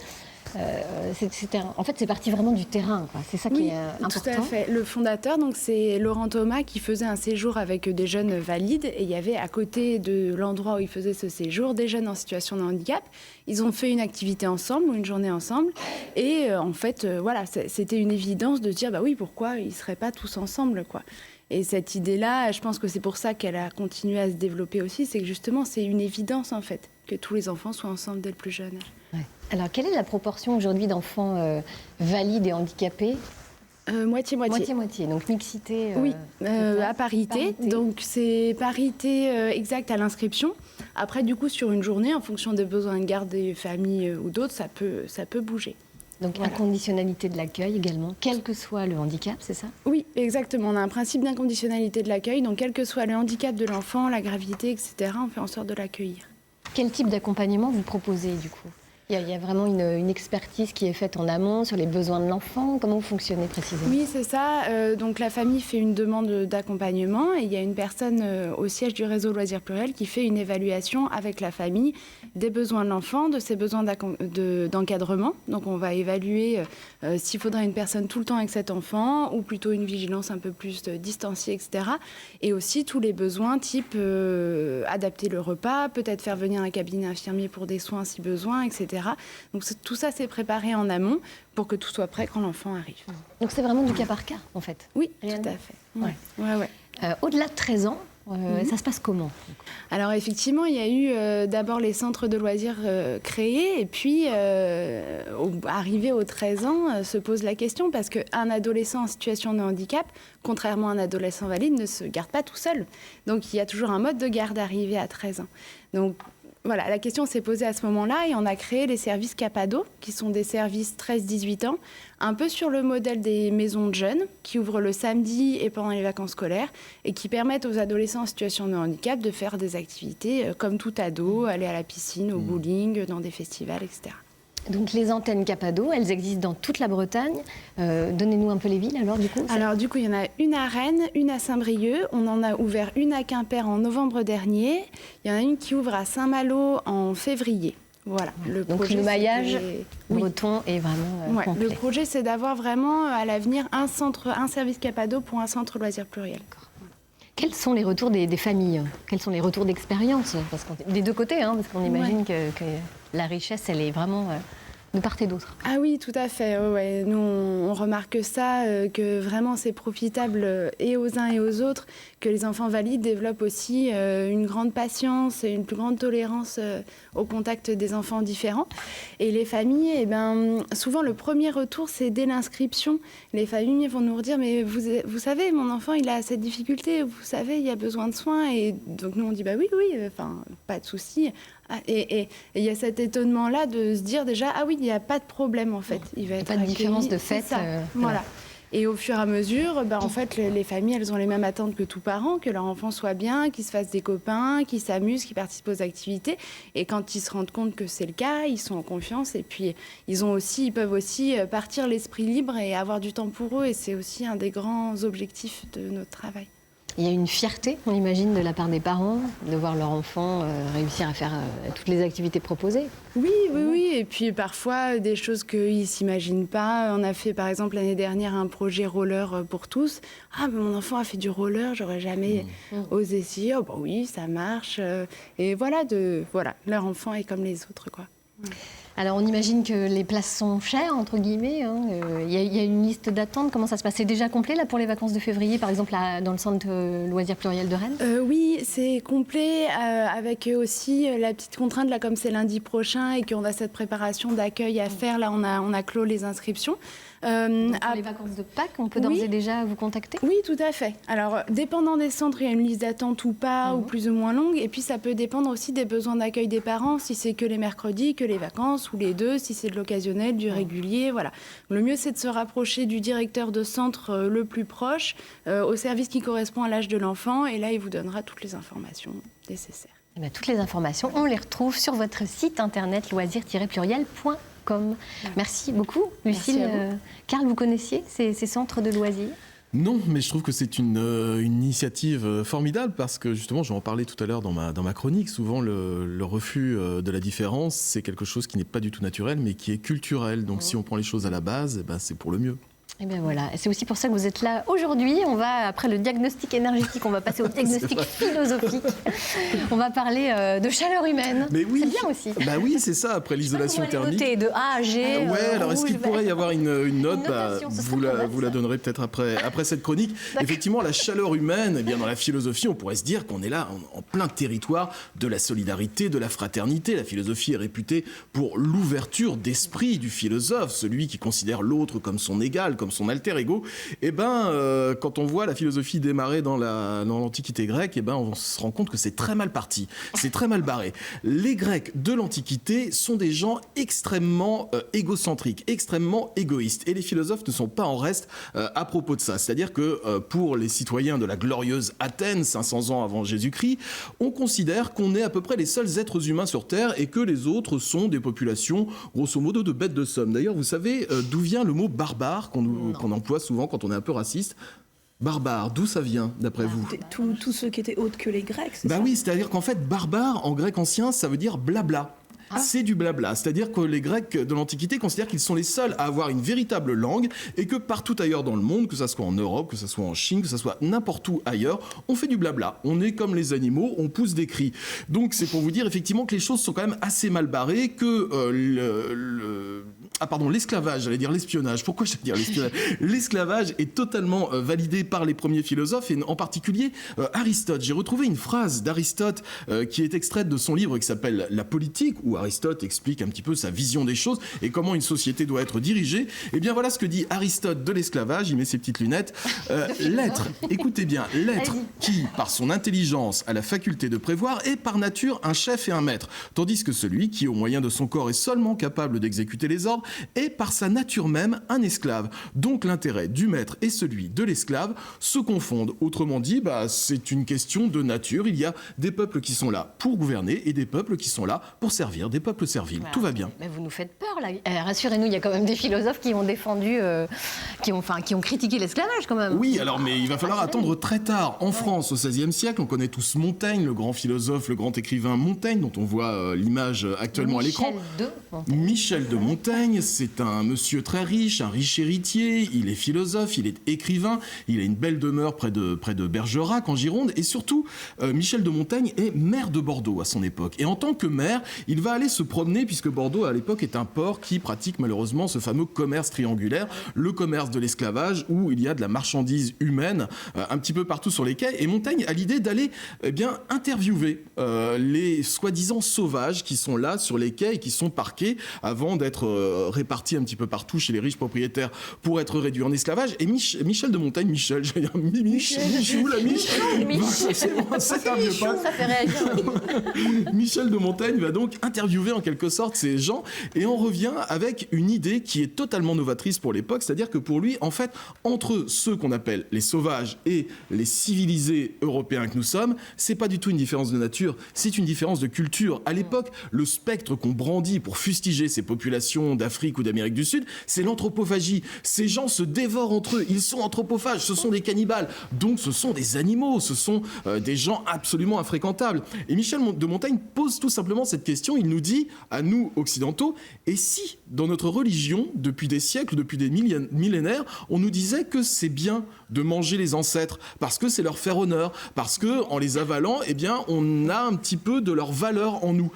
en fait, c'est parti vraiment du terrain, quoi. C'est ça qui est important. Tout à fait. Le fondateur, donc, c'est Laurent Thomas qui faisait un séjour avec des jeunes valides. Et il y avait à côté de l'endroit où il faisait ce séjour des jeunes en situation de handicap. Ils ont fait une activité ensemble ou une journée ensemble. Et en fait, voilà, c'était une évidence de se dire, bah oui, pourquoi ils ne seraient pas tous ensemble, quoi. Et cette idée-là, je pense que c'est pour ça qu'elle a continué à se développer aussi. C'est que justement, c'est une évidence, en fait, que tous les enfants soient ensemble dès le plus jeune âge. Ouais. Alors, quelle est la proportion aujourd'hui d'enfants valides et handicapés ? Moitié-moitié. Moitié-moitié, donc mixité. Oui, à parité. Donc c'est parité exacte à l'inscription. Après, du coup, sur une journée, en fonction des besoins de garde des familles ou d'autres, ça peut bouger. Donc inconditionnalité de l'accueil également, quel que soit le handicap, c'est ça? Oui, exactement. On a un principe d'inconditionnalité de l'accueil, donc quel que soit le handicap de l'enfant, la gravité, etc., on fait en sorte de l'accueillir. Quel type d'accompagnement vous proposez du coup? Il y a vraiment une expertise qui est faite en amont sur les besoins de l'enfant. Comment vous fonctionnez précisément? Oui, c'est ça. Donc la famille fait une demande d'accompagnement et il y a une personne au siège du réseau Loisirs Pluriels qui fait une évaluation avec la famille des besoins de l'enfant, de ses besoins d'encadrement. Donc on va évaluer s'il faudrait une personne tout le temps avec cet enfant ou plutôt une vigilance un peu plus distanciée, etc. Et aussi tous les besoins type adapter le repas, peut-être faire venir un cabinet infirmier pour des soins si besoin, etc. Donc tout ça, c'est préparé en amont pour que tout soit prêt quand l'enfant arrive. Donc c'est vraiment du cas par cas, en fait? Oui, tout à fait. Ouais. Au-delà de 13 ans, ça se passe comment? Alors effectivement, il y a eu d'abord les centres de loisirs créés et puis arrivé aux 13 ans, se pose la question parce qu'un adolescent en situation de handicap, contrairement à un adolescent valide, ne se garde pas tout seul. Donc il y a toujours un mode de garde arrivé à 13 ans. Donc voilà, la question s'est posée à ce moment-là et on a créé les services Capado, qui sont des services 13-18 ans, un peu sur le modèle des maisons de jeunes, qui ouvrent le samedi et pendant les vacances scolaires et qui permettent aux adolescents en situation de handicap de faire des activités comme tout ado, aller à la piscine, au bowling, dans des festivals, etc. Donc les antennes Capado, elles existent dans toute la Bretagne. Donnez-nous un peu les villes alors du coup. Alors du coup, il y en a une à Rennes, une à Saint-Brieuc. On en a ouvert une à Quimper en novembre dernier. Il y en a une qui ouvre à Saint-Malo en février. Voilà. Donc le maillage breton est vraiment complet. Le projet, c'est d'avoir vraiment à l'avenir un service Capado pour un centre loisirs pluriel. Quels sont les retours des familles? Quels sont les retours d'expérience? Des deux côtés, parce qu'on imagine que la richesse, elle est vraiment de part et d'autre. Ah oui, tout à fait. Ouais. Nous, on remarque ça, que vraiment c'est profitable et aux uns et aux autres, que les enfants valides développent aussi une grande patience et une plus grande tolérance au contact des enfants différents. Et les familles, souvent le premier retour, c'est dès l'inscription. Les familles vont nous redire, mais vous savez, mon enfant, il a cette difficulté, vous savez, il a besoin de soins. Et donc nous, on dit, oui, pas de souci. Et il y a cet étonnement-là de se dire déjà, ah oui, il n'y a pas de problème en fait. Il va être pas de différence de fait. Voilà. Et au fur et à mesure, en fait, les familles, elles ont les mêmes attentes que tout parent, que leur enfant soit bien, qu'il se fasse des copains, qu'il s'amuse, qu'il participe aux activités. Et quand ils se rendent compte que c'est le cas, ils sont en confiance. Et puis, ils peuvent aussi partir l'esprit libre et avoir du temps pour eux. Et c'est aussi un des grands objectifs de notre travail. Il y a une fierté, on imagine, de la part des parents, de voir leur enfant réussir à faire toutes les activités proposées. Oui. Et puis parfois, des choses qu'ils ne s'imaginent pas. On a fait, par exemple, l'année dernière, un projet roller pour tous. Ah, mais mon enfant a fait du roller, j'aurais jamais osé essayer. Oh, oui, ça marche. Et voilà, leur enfant est comme les autres, quoi. Alors, on imagine que les places sont chères, entre guillemets. Il y a une liste d'attente. Comment ça se passe? C'est déjà complet là, pour les vacances de février, par exemple, dans le centre loisirs pluriel de Rennes? Oui, c'est complet, avec aussi la petite contrainte, là, comme c'est lundi prochain et qu'on a cette préparation d'accueil à faire. Là, on a clos les inscriptions. Pour les vacances de Pâques, on peut d'ores et déjà vous contacter? Oui, tout à fait. Alors, dépendant des centres, il y a une liste d'attente ou pas, ou plus ou moins longue. Et puis, ça peut dépendre aussi des besoins d'accueil des parents, si c'est que les mercredis, que les vacances, ou les deux, si c'est de l'occasionnel, du régulier, voilà. Le mieux, c'est de se rapprocher du directeur de centre le plus proche, au service qui correspond à l'âge de l'enfant. Et là, il vous donnera toutes les informations nécessaires. Toutes les informations, on les retrouve sur votre site internet loisirs-pluriel.com. Merci beaucoup, Lucille. Karl, vous connaissiez ces centres de loisirs? Non, mais je trouve que c'est une initiative formidable parce que justement, je vais en parler tout à l'heure dans ma chronique, souvent le refus de la différence, c'est quelque chose qui n'est pas du tout naturel, mais qui est culturel. Donc si on prend les choses à la base, c'est pour le mieux. Et bien voilà, c'est aussi pour ça que vous êtes là aujourd'hui. On va, après le diagnostic énergétique, on va passer au diagnostic philosophique. On va parler de chaleur humaine. Mais oui. C'est bien aussi. Bah oui, c'est ça, après l'isolation thermique. De A à G. Alors est-ce qu'il pourrait y avoir une note? Vous la donnerez peut-être après cette chronique. Effectivement, la chaleur humaine, dans la philosophie, on pourrait se dire qu'on est là en plein territoire de la solidarité, de la fraternité. La philosophie est réputée pour l'ouverture d'esprit du philosophe, celui qui considère l'autre comme son égal, comme son alter ego, quand on voit la philosophie démarrer dans l'Antiquité grecque, on se rend compte que c'est très mal parti, c'est très mal barré. Les Grecs de l'Antiquité sont des gens extrêmement égocentriques, extrêmement égoïstes, et les philosophes ne sont pas en reste à propos de ça. C'est-à-dire que pour les citoyens de la glorieuse Athènes, 500 ans avant Jésus-Christ, on considère qu'on est à peu près les seuls êtres humains sur Terre et que les autres sont des populations, grosso modo, de bêtes de somme. D'ailleurs, vous savez d'où vient le mot barbare qu'on emploie souvent quand on est un peu raciste? Barbare, d'où ça vient, d'après vous? Tous ceux qui étaient autres que les Grecs, c'est ça? Oui, c'est-à-dire qu'en fait, barbare, en grec ancien, ça veut dire blabla. C'est du blabla, c'est-à-dire que les Grecs de l'Antiquité considèrent qu'ils sont les seuls à avoir une véritable langue et que partout ailleurs dans le monde, que ça soit en Europe, que ça soit en Chine, que ça soit n'importe où ailleurs, on fait du blabla. On est comme les animaux, on pousse des cris. Donc c'est pour vous dire effectivement que les choses sont quand même assez mal barrées, que l'esclavage, j'allais dire l'espionnage. Pourquoi j'allais dire l'espionnage? L'esclavage est totalement validé par les premiers philosophes et en particulier Aristote. J'ai retrouvé une phrase d'Aristote qui est extraite de son livre qui s'appelle La Politique, où Aristote explique un petit peu sa vision des choses et comment une société doit être dirigée. Et bien voilà ce que dit Aristote de l'esclavage, il met ses petites lunettes. L'être, écoutez bien, l'être qui, par son intelligence, a la faculté de prévoir, est par nature un chef et un maître, tandis que celui qui, au moyen de son corps, est seulement capable d'exécuter les ordres, est par sa nature même un esclave. Donc l'intérêt du maître et celui de l'esclave se confondent. Autrement dit, c'est une question de nature. Il y a des peuples qui sont là pour gouverner et des peuples qui sont là pour servir, des peuples serviles. Voilà. Tout va bien. Mais vous nous faites peur là. Rassurez-nous, il y a quand même des philosophes qui ont défendu, qui ont critiqué l'esclavage quand même. Oui, alors mais il va falloir attendre très tard. En France, au XVIe siècle, on connaît tous Montaigne, le grand philosophe, le grand écrivain Montaigne, dont on voit l'image actuellement à l'écran. Michel de Montaigne, c'est un monsieur très riche, un riche héritier. Il est philosophe, il est écrivain, il a une belle demeure près de Bergerac en Gironde, et surtout, Michel de Montaigne est maire de Bordeaux à son époque. Et en tant que maire, il va aller se promener, puisque Bordeaux à l'époque est un port qui pratique malheureusement ce fameux commerce triangulaire, le commerce de l'esclavage, où il y a de la marchandise humaine un petit peu partout sur les quais. Et Montaigne a l'idée d'aller interviewer les soi-disant sauvages qui sont là sur les quais et qui sont parqués avant d'être répartis un petit peu partout chez les riches propriétaires pour être réduits en esclavage. Et Michel de Montaigne, j'allais dire Michou, la Miche, c'est un vieux pas. Ça fait réagir. Michel de Montaigne va donc interviewer en quelque sorte ces gens, et on revient avec une idée qui est totalement novatrice pour l'époque, c'est-à-dire que pour lui, en fait, entre ceux qu'on appelle les sauvages et les civilisés européens que nous sommes, c'est pas du tout une différence de nature, c'est une différence de culture. À l'époque, le spectre qu'on brandit pour fustiger ces populations d'Afrique ou d'Amérique du Sud, c'est l'anthropophagie. Ces gens se dévorent entre eux, ils sont anthropophages, ce sont des cannibales, donc ce sont des animaux, ce sont des gens absolument infréquentables. Et Michel de Montaigne pose tout simplement cette question, il nous dit, à nous occidentaux, et si dans notre religion, depuis des siècles, depuis des millénaires, on nous disait que c'est bien de manger les ancêtres, parce que c'est leur faire honneur, parce que en les avalant, on a un petit peu de leur valeur en nous.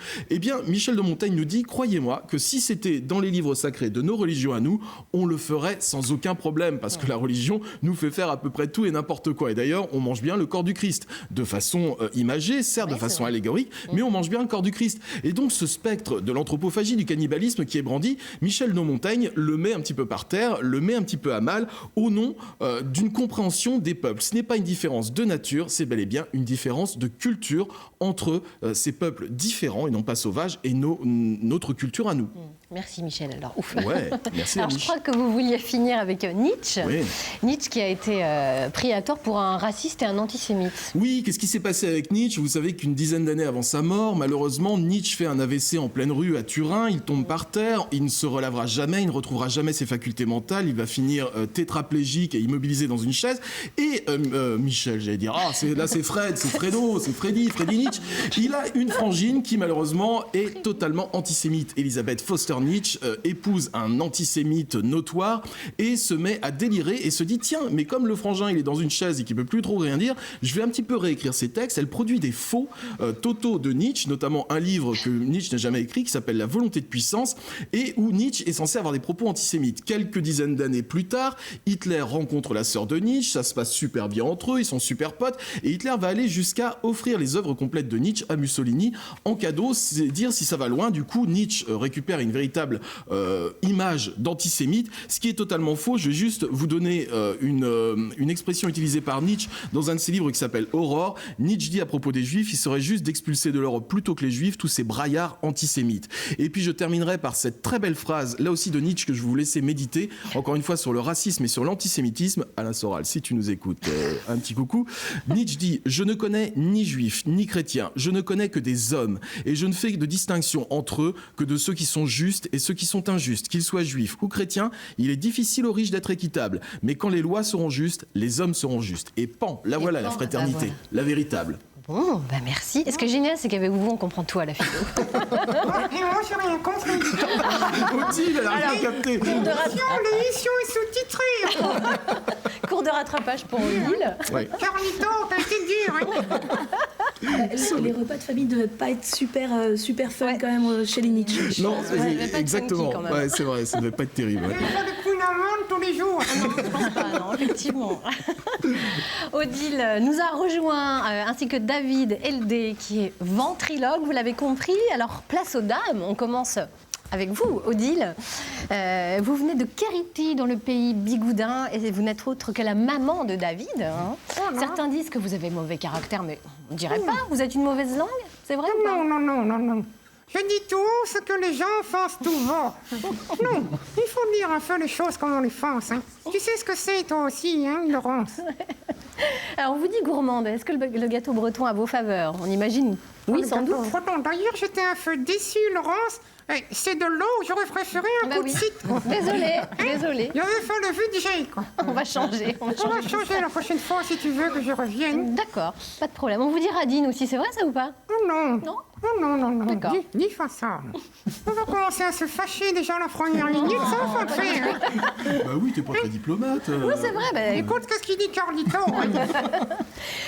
Michel de Montaigne nous dit, croyez-moi, que si c'était dans les livres sacrés de nos religions à nous, on le ferait sans aucun problème, parce que la religion nous fait faire à peu près tout et n'importe quoi. Et d'ailleurs, on mange bien le corps du Christ, de façon imagée, certes de façon allégorique, mais on mange bien le corps du Christ. Et donc ce spectre de l'anthropophagie, du cannibalisme qui est brandi, Michel de Montaigne le met un petit peu par terre, le met un petit peu à mal, au nom d'une compréhension des peuples. Ce n'est pas une différence de nature, c'est bel et bien une différence de culture entre ces peuples différents et non pas sauvages et notre culture à nous. Merci Michel, alors ouf. Ouais, merci. Alors je crois que vous vouliez finir avec Nietzsche. Oui. Nietzsche qui a été pris à tort pour un raciste et un antisémite. Oui, qu'est-ce qui s'est passé avec Nietzsche? Vous savez qu'une dizaine d'années avant sa mort, malheureusement, Nietzsche fait un AVC en pleine rue à Turin, il tombe par terre, il ne se relèvera jamais, il ne retrouvera jamais ses facultés mentales, il va finir tétraplégique et immobilisé dans une chaise. Et Michel, j'allais dire, là c'est Fred, c'est Fredo, c'est Freddy Nietzsche. Il a une frangine qui malheureusement est totalement antisémite. Elisabeth Foster Nietzsche épouse un antisémite notoire et se met à délirer et se dit, tiens, mais comme le frangin il est dans une chaise et qu'il peut plus trop rien dire, je vais un petit peu réécrire ses textes. Elle produit des faux totaux de Nietzsche, notamment un livre que Nietzsche n'a jamais écrit qui s'appelle La volonté de puissance, et où Nietzsche est censé avoir des propos antisémites. Quelques dizaines d'années plus tard, Hitler rencontre la sœur de Nietzsche, ça se passe super bien entre eux, ils sont super potes, et Hitler va aller jusqu'à offrir les œuvres complètes de Nietzsche à Mussolini en cadeau. C'est dire si ça va loin. Du coup, Nietzsche récupère une véritable image d'antisémite, ce qui est totalement faux. Je vais juste vous donner une expression utilisée par Nietzsche dans un de ses livres qui s'appelle Aurore. Nietzsche dit à propos des Juifs, il serait juste d'expulser de l'Europe plutôt que les Juifs tous ces braillards antisémites. Et puis je terminerai par cette très belle phrase, là aussi de Nietzsche, que je vais vous laisser méditer, encore une fois sur le racisme et sur l'antisémitisme. Alain Soral, si tu nous écoutes, un petit coucou. Nietzsche dit « Je ne connais ni juifs, ni chrétiens, je ne connais que des hommes, et je ne fais de distinction entre eux que de ceux qui sont justes et ceux qui sont injustes. Qu'ils soient juifs ou chrétiens, il est difficile aux riches d'être équitables, mais quand les lois seront justes, les hommes seront justes. » Et pan, là voilà la fraternité, la véritable. Bon, bah merci. Et ce qui est génial, c'est qu'avec vous, on comprend tout à la philo. Et moi, j'ai rien compris. Odile, elle a rien capté. L'émission est sous-titrée. Cours de rattrapage pour Odile. Ouais. Carlito, t'as été dur. Les repas de famille ne devaient pas être super fun quand même chez les Nietzsche. Non, exactement. Ouais, c'est vrai, ça ne devait pas être terrible. Ouais. Il y a des poules amandes tous les jours. Non, je pense pas, non, effectivement. Odile nous a rejoint, ainsi que David Eldé, qui est ventriloque, vous l'avez compris. Alors, place aux dames, on commence avec vous, Odile. Vous venez de Quérity, dans le pays bigoudin, et vous n'êtes autre que la maman de David. Hein. Certains disent que vous avez mauvais caractère, mais on ne dirait pas. Vous êtes une mauvaise langue, c'est vrai ou pas? Non. Je dis tout ce que les gens pensent tout va. Non, il faut dire un peu les choses comme on les pense. Hein. Tu sais ce que c'est, toi aussi, hein, Laurence? Alors, on vous dit gourmande. Est-ce que le gâteau breton a vos faveurs? On imagine. Oui, sans doute. D'ailleurs, j'étais un peu déçue, Laurence. C'est de l'eau, j'aurais préféré un coup de citre. Désolée. Il avait fallu budget, quoi. On va changer. On va changer la prochaine fois si tu veux que je revienne. D'accord, pas de problème. On vous dit radine aussi, c'est vrai ça ou pas? Non. Non. D'accord. Dis pas ça. On va commencer à se fâcher déjà la première minute, ça va te faire. Bah oui, t'es pas très diplomate. Oui, c'est vrai. Écoute, qu'est-ce qu'il dit, Carlito?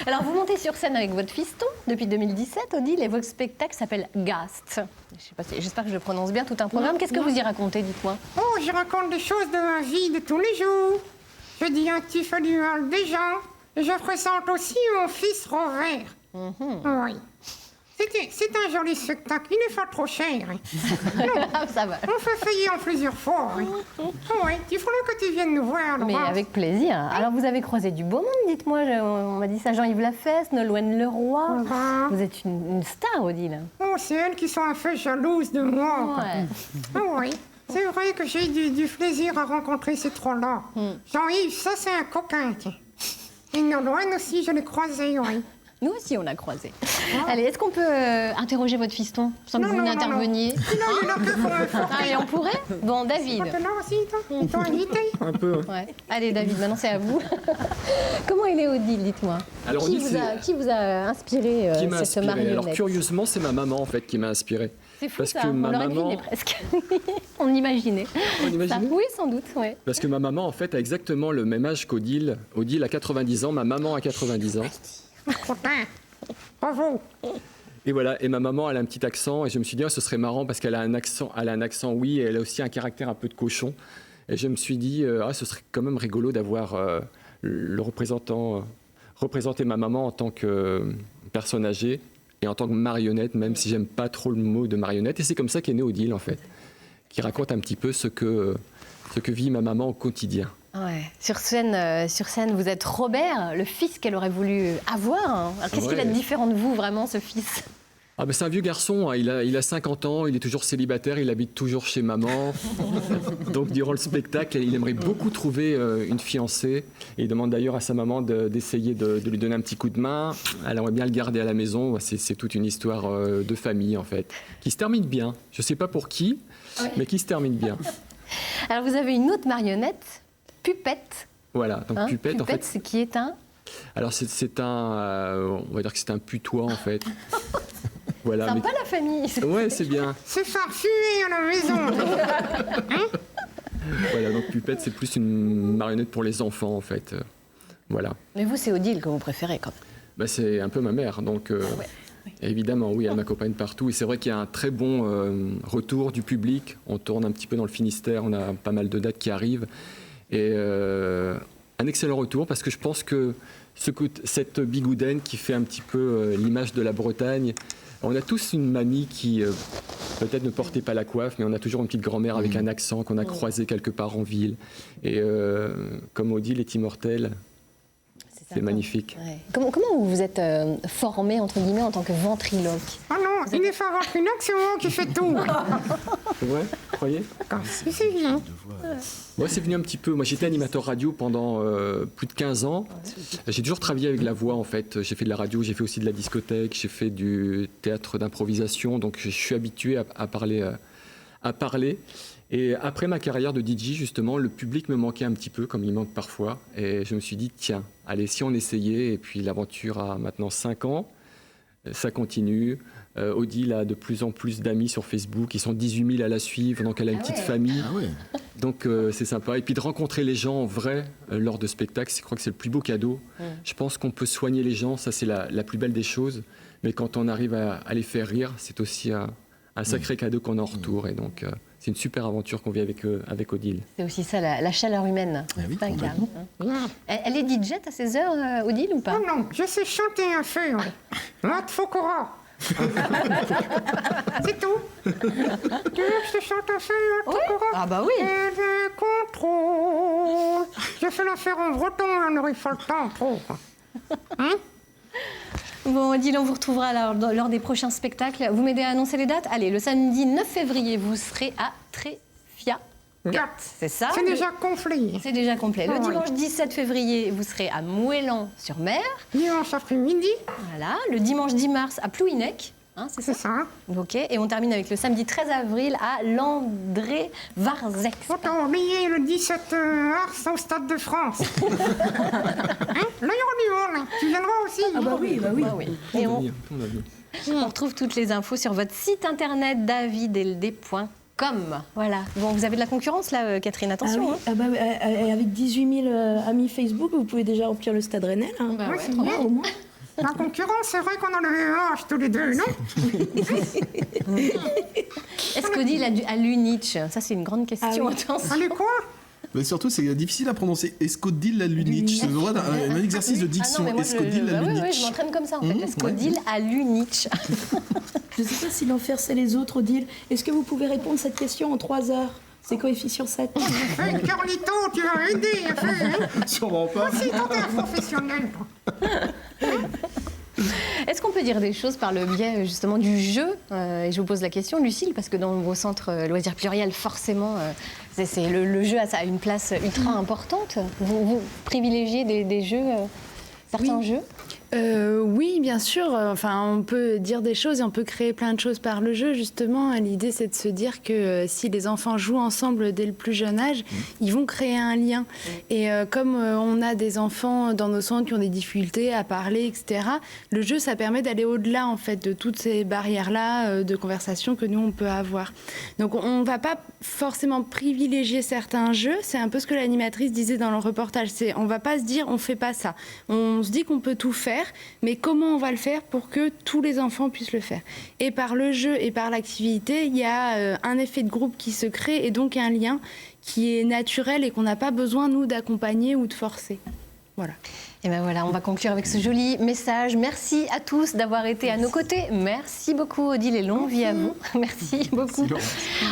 Alors, vous montez sur scène avec votre fiston depuis 2017, Odile, et votre spectacle s'appelle Gast. J'espère que je le prononce bien, tout un programme. Qu'est-ce que vous y racontez, dites-moi? Oh, j'y raconte des choses de ma vie de tous les jours. Je dis un petit peu du mal des gens. Et je présente aussi mon fils Robert. Oui. C'est un joli spectacle, il n'est pas trop cher. Ça va. On fait payer en plusieurs fois. Oui, il faudrait que tu viennes nous voir. Mais avec plaisir. Alors, vous avez croisé du beau monde, dites-moi. On m'a dit ça, Jean-Yves Lafesse, Nolwenn Leroy. Vous êtes une star, Odile. Oh, c'est elles qui sont un peu jalouses de moi. Oui. C'est vrai que j'ai du plaisir à rencontrer ces trois-là. Jean-Yves, ça, c'est un coquin. Et Nolwenn aussi, je l'ai croisé, oui. Nous aussi, on a croisé. Allez, est-ce qu'on peut interroger votre fiston sans que vous n'interveniez? Allez, on pourrait? Bon, David. Maintenant aussi, ils t'ont invité? Un peu. Ouais. Allez, David, maintenant c'est à vous. Comment est Odile, dites-moi? Alors, qui vous a inspiré cette marionnette? Alors, curieusement, c'est ma maman, en fait, qui m'a inspiré. C'est fou, parce ça. Que On l'aurait deviné presque. On imaginait. On imaginait? Oui, sans doute, ouais. Parce que ma maman, en fait, a exactement le même âge qu'Odile. Odile a 90 ans, ma maman a 90 ans. Bravo. Et voilà, et ma maman, elle a un petit accent, et je me suis dit, ce serait marrant parce qu'elle a un accent, oui, et elle a aussi un caractère un peu de cochon. Et je me suis dit, ce serait quand même rigolo d'avoir représenter ma maman en tant que personne âgée et en tant que marionnette, même si j'aime pas trop le mot de marionnette. Et c'est comme ça qu'est né Odile, en fait, qui raconte un petit peu ce que vit ma maman au quotidien. Ouais. Sur scène, vous êtes Robert, le fils qu'elle aurait voulu avoir. Hein. Alors, qu'est-ce qu'il a de différent de vous, vraiment, ce fils? C'est un vieux garçon, hein. Il a 50 ans, il est toujours célibataire, il habite toujours chez maman. Donc, durant le spectacle, il aimerait beaucoup trouver une fiancée. Et il demande d'ailleurs à sa maman d'essayer de lui donner un petit coup de main. Elle aimerait bien le garder à la maison. C'est toute une histoire de famille, en fait, qui se termine bien. Je ne sais pas pour qui, mais qui se termine bien. Alors, vous avez une autre marionnette, Pupette. Voilà, donc Pupette, en fait, c'est qui est un... Alors c'est un, on va dire que c'est un putois, en fait. Voilà. Sympa la famille. Ouais, c'est bien. C'est farfelu à la maison. Voilà, donc Pupette, c'est plus une marionnette pour les enfants, en fait. Voilà. Mais vous, c'est Odile que vous préférez, quand même. C'est un peu ma mère, donc... Évidemment, oui, elle m'accompagne partout. Et c'est vrai qu'il y a un très bon retour du public. On tourne un petit peu dans le Finistère, on a pas mal de dates qui arrivent. Et un excellent retour, parce que je pense que cette bigoudaine qui fait un petit peu l'image de la Bretagne, on a tous une mamie qui peut-être ne portait pas la coiffe, mais on a toujours une petite grand-mère avec un accent qu'on a croisé quelque part en ville. Et comme Odile est immortelle, c'est magnifique. Ouais. Comment vous vous êtes formé, entre guillemets, en tant que ventriloque? Ah non, il est fait ventriloque, c'est moi qui fais tout. C'est vrai, vous croyez? C'est bien. Moi, c'est venu un petit peu. Moi, j'étais animateur radio pendant plus de 15 ans. J'ai toujours travaillé avec la voix, en fait. J'ai fait de la radio, j'ai fait aussi de la discothèque, j'ai fait du théâtre d'improvisation. Donc, je suis habitué à parler. Et après ma carrière de DJ, justement, le public me manquait un petit peu, comme il manque parfois. Et je me suis dit, tiens, allez, si on essayait. Et puis, l'aventure a maintenant 5 ans. Ça continue. Odile a de plus en plus d'amis sur Facebook. Ils sont 18 000 à la suivre. Donc, elle a une petite famille. Donc, c'est sympa. Et puis, de rencontrer les gens en vrai lors de spectacles, je crois que c'est le plus beau cadeau. Je pense qu'on peut soigner les gens. Ça, c'est la plus belle des choses. Mais quand on arrive à les faire rire, c'est aussi un sacré cadeau qu'on a en retour. Et donc, c'est une super aventure qu'on vit avec Odile. C'est aussi ça, la chaleur humaine. Pas un câble, hein. Elle est DJ à ces heures, Odile, ou pas? Oh non, je sais chanter un peu. Matt Fokora. C'est tout. Tu veux que je te chante un peu, Matt Fokora? Ah bah oui. Et le contrôle. Je fais l'affaire en breton, on n'aurait pas le temps trop. Hein? Bon, Odile, on vous retrouvera lors des prochains spectacles. Vous m'aidez à annoncer les dates? Allez, le samedi 9 février, vous serez à Tréfiagat. C'est ça? C'est déjà complet. C'est déjà complet. Le dimanche 17 février, vous serez à Moëlan-sur-Mer. Dimanche après-midi. Voilà. Le dimanche 10 mars, à Plouhinec. Hein, c'est ça. Ok. Et on termine avec le samedi 13 avril à Landré-Varzec. Faut pas oublier le 17 mars au Stade de France. Là, il y aura du monde. Tu viendras aussi. Ah bah oui, bah oui. Ah oui. Et on retrouve toutes les infos sur votre site internet davidld.com. Voilà. Bon, vous avez de la concurrence là, Catherine, attention. Ah oui. Avec 18 000 amis Facebook, vous pouvez déjà remplir le Stade Rennais. Hein. Bah c'est bien. Au moins. La concurrence, c'est vrai qu'on a le même âge tous les deux, non? Est-ce qu'Odile a lu Nietzsche? Ça, c'est une grande question. Attention. Elle est quoi? Mais surtout, c'est difficile à prononcer. Escodile a lu Nietzsche. C'est un exercice de diction. Escodile a lu Nietzsche. Oui, je m'entraîne comme ça en fait. Escodile a lu Nietzsche. Je ne sais pas si l'enfer c'est les autres, Odile. Est-ce que vous pouvez répondre à cette question en 3 heures? C'est coefficient 7. Carlito, tu vas aider un peu, hein? Sûrement pas. Aussi, toi, t'es un professionnel. Est-ce qu'on peut dire des choses par le biais justement du jeu? Et je vous pose la question, Lucille, parce que dans vos centres loisirs pluriels, forcément, le jeu a une place ultra importante. Vous privilégiez des jeux, certains jeux? Oui, bien sûr. Enfin, on peut dire des choses et on peut créer plein de choses par le jeu. Justement, l'idée, c'est de se dire que si les enfants jouent ensemble dès le plus jeune âge, ils vont créer un lien. Et comme on a des enfants dans nos centres qui ont des difficultés à parler, etc., le jeu, ça permet d'aller au-delà, en fait, de toutes ces barrières-là de conversation que nous, on peut avoir. Donc, on ne va pas forcément privilégier certains jeux. C'est un peu ce que l'animatrice disait dans le reportage. On ne va pas se dire, on ne fait pas ça. On se dit qu'on peut tout faire. Mais comment on va le faire pour que tous les enfants puissent le faire? Et par le jeu et par l'activité, il y a un effet de groupe qui se crée et donc un lien qui est naturel et qu'on n'a pas besoin, nous, d'accompagner ou de forcer. Voilà. Et bien voilà, on va conclure avec ce joli message. Merci à tous d'avoir été à nos côtés. Merci beaucoup, Odile, et longue vie à vous. Merci beaucoup.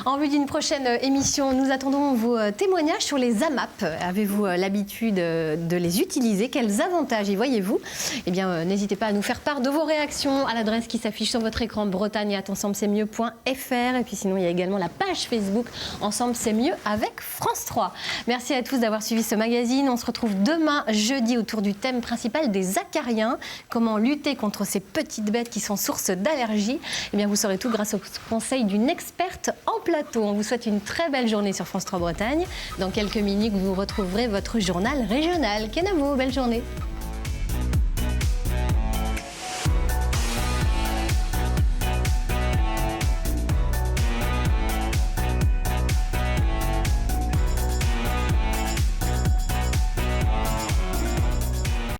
En vue d'une prochaine émission, nous attendons vos témoignages sur les AMAP. Avez-vous l'habitude de les utiliser? Quels avantages y voyez-vous? Eh bien, n'hésitez pas à nous faire part de vos réactions à l'adresse qui s'affiche sur votre écran, bretagne@ensemble-c'est-mieux.fr. Et puis sinon, il y a également la page Facebook Ensemble c'est mieux avec France 3. Merci à tous d'avoir suivi ce magazine. On se retrouve demain, jeudi, autour du thème principal des acariens. Comment lutter contre ces petites bêtes qui sont source d'allergies? Eh bien, vous saurez tout grâce au conseil d'une experte en plateau. On vous souhaite une très belle journée sur France 3 Bretagne. Dans quelques minutes, vous retrouverez votre journal régional. Kenavo, belle journée.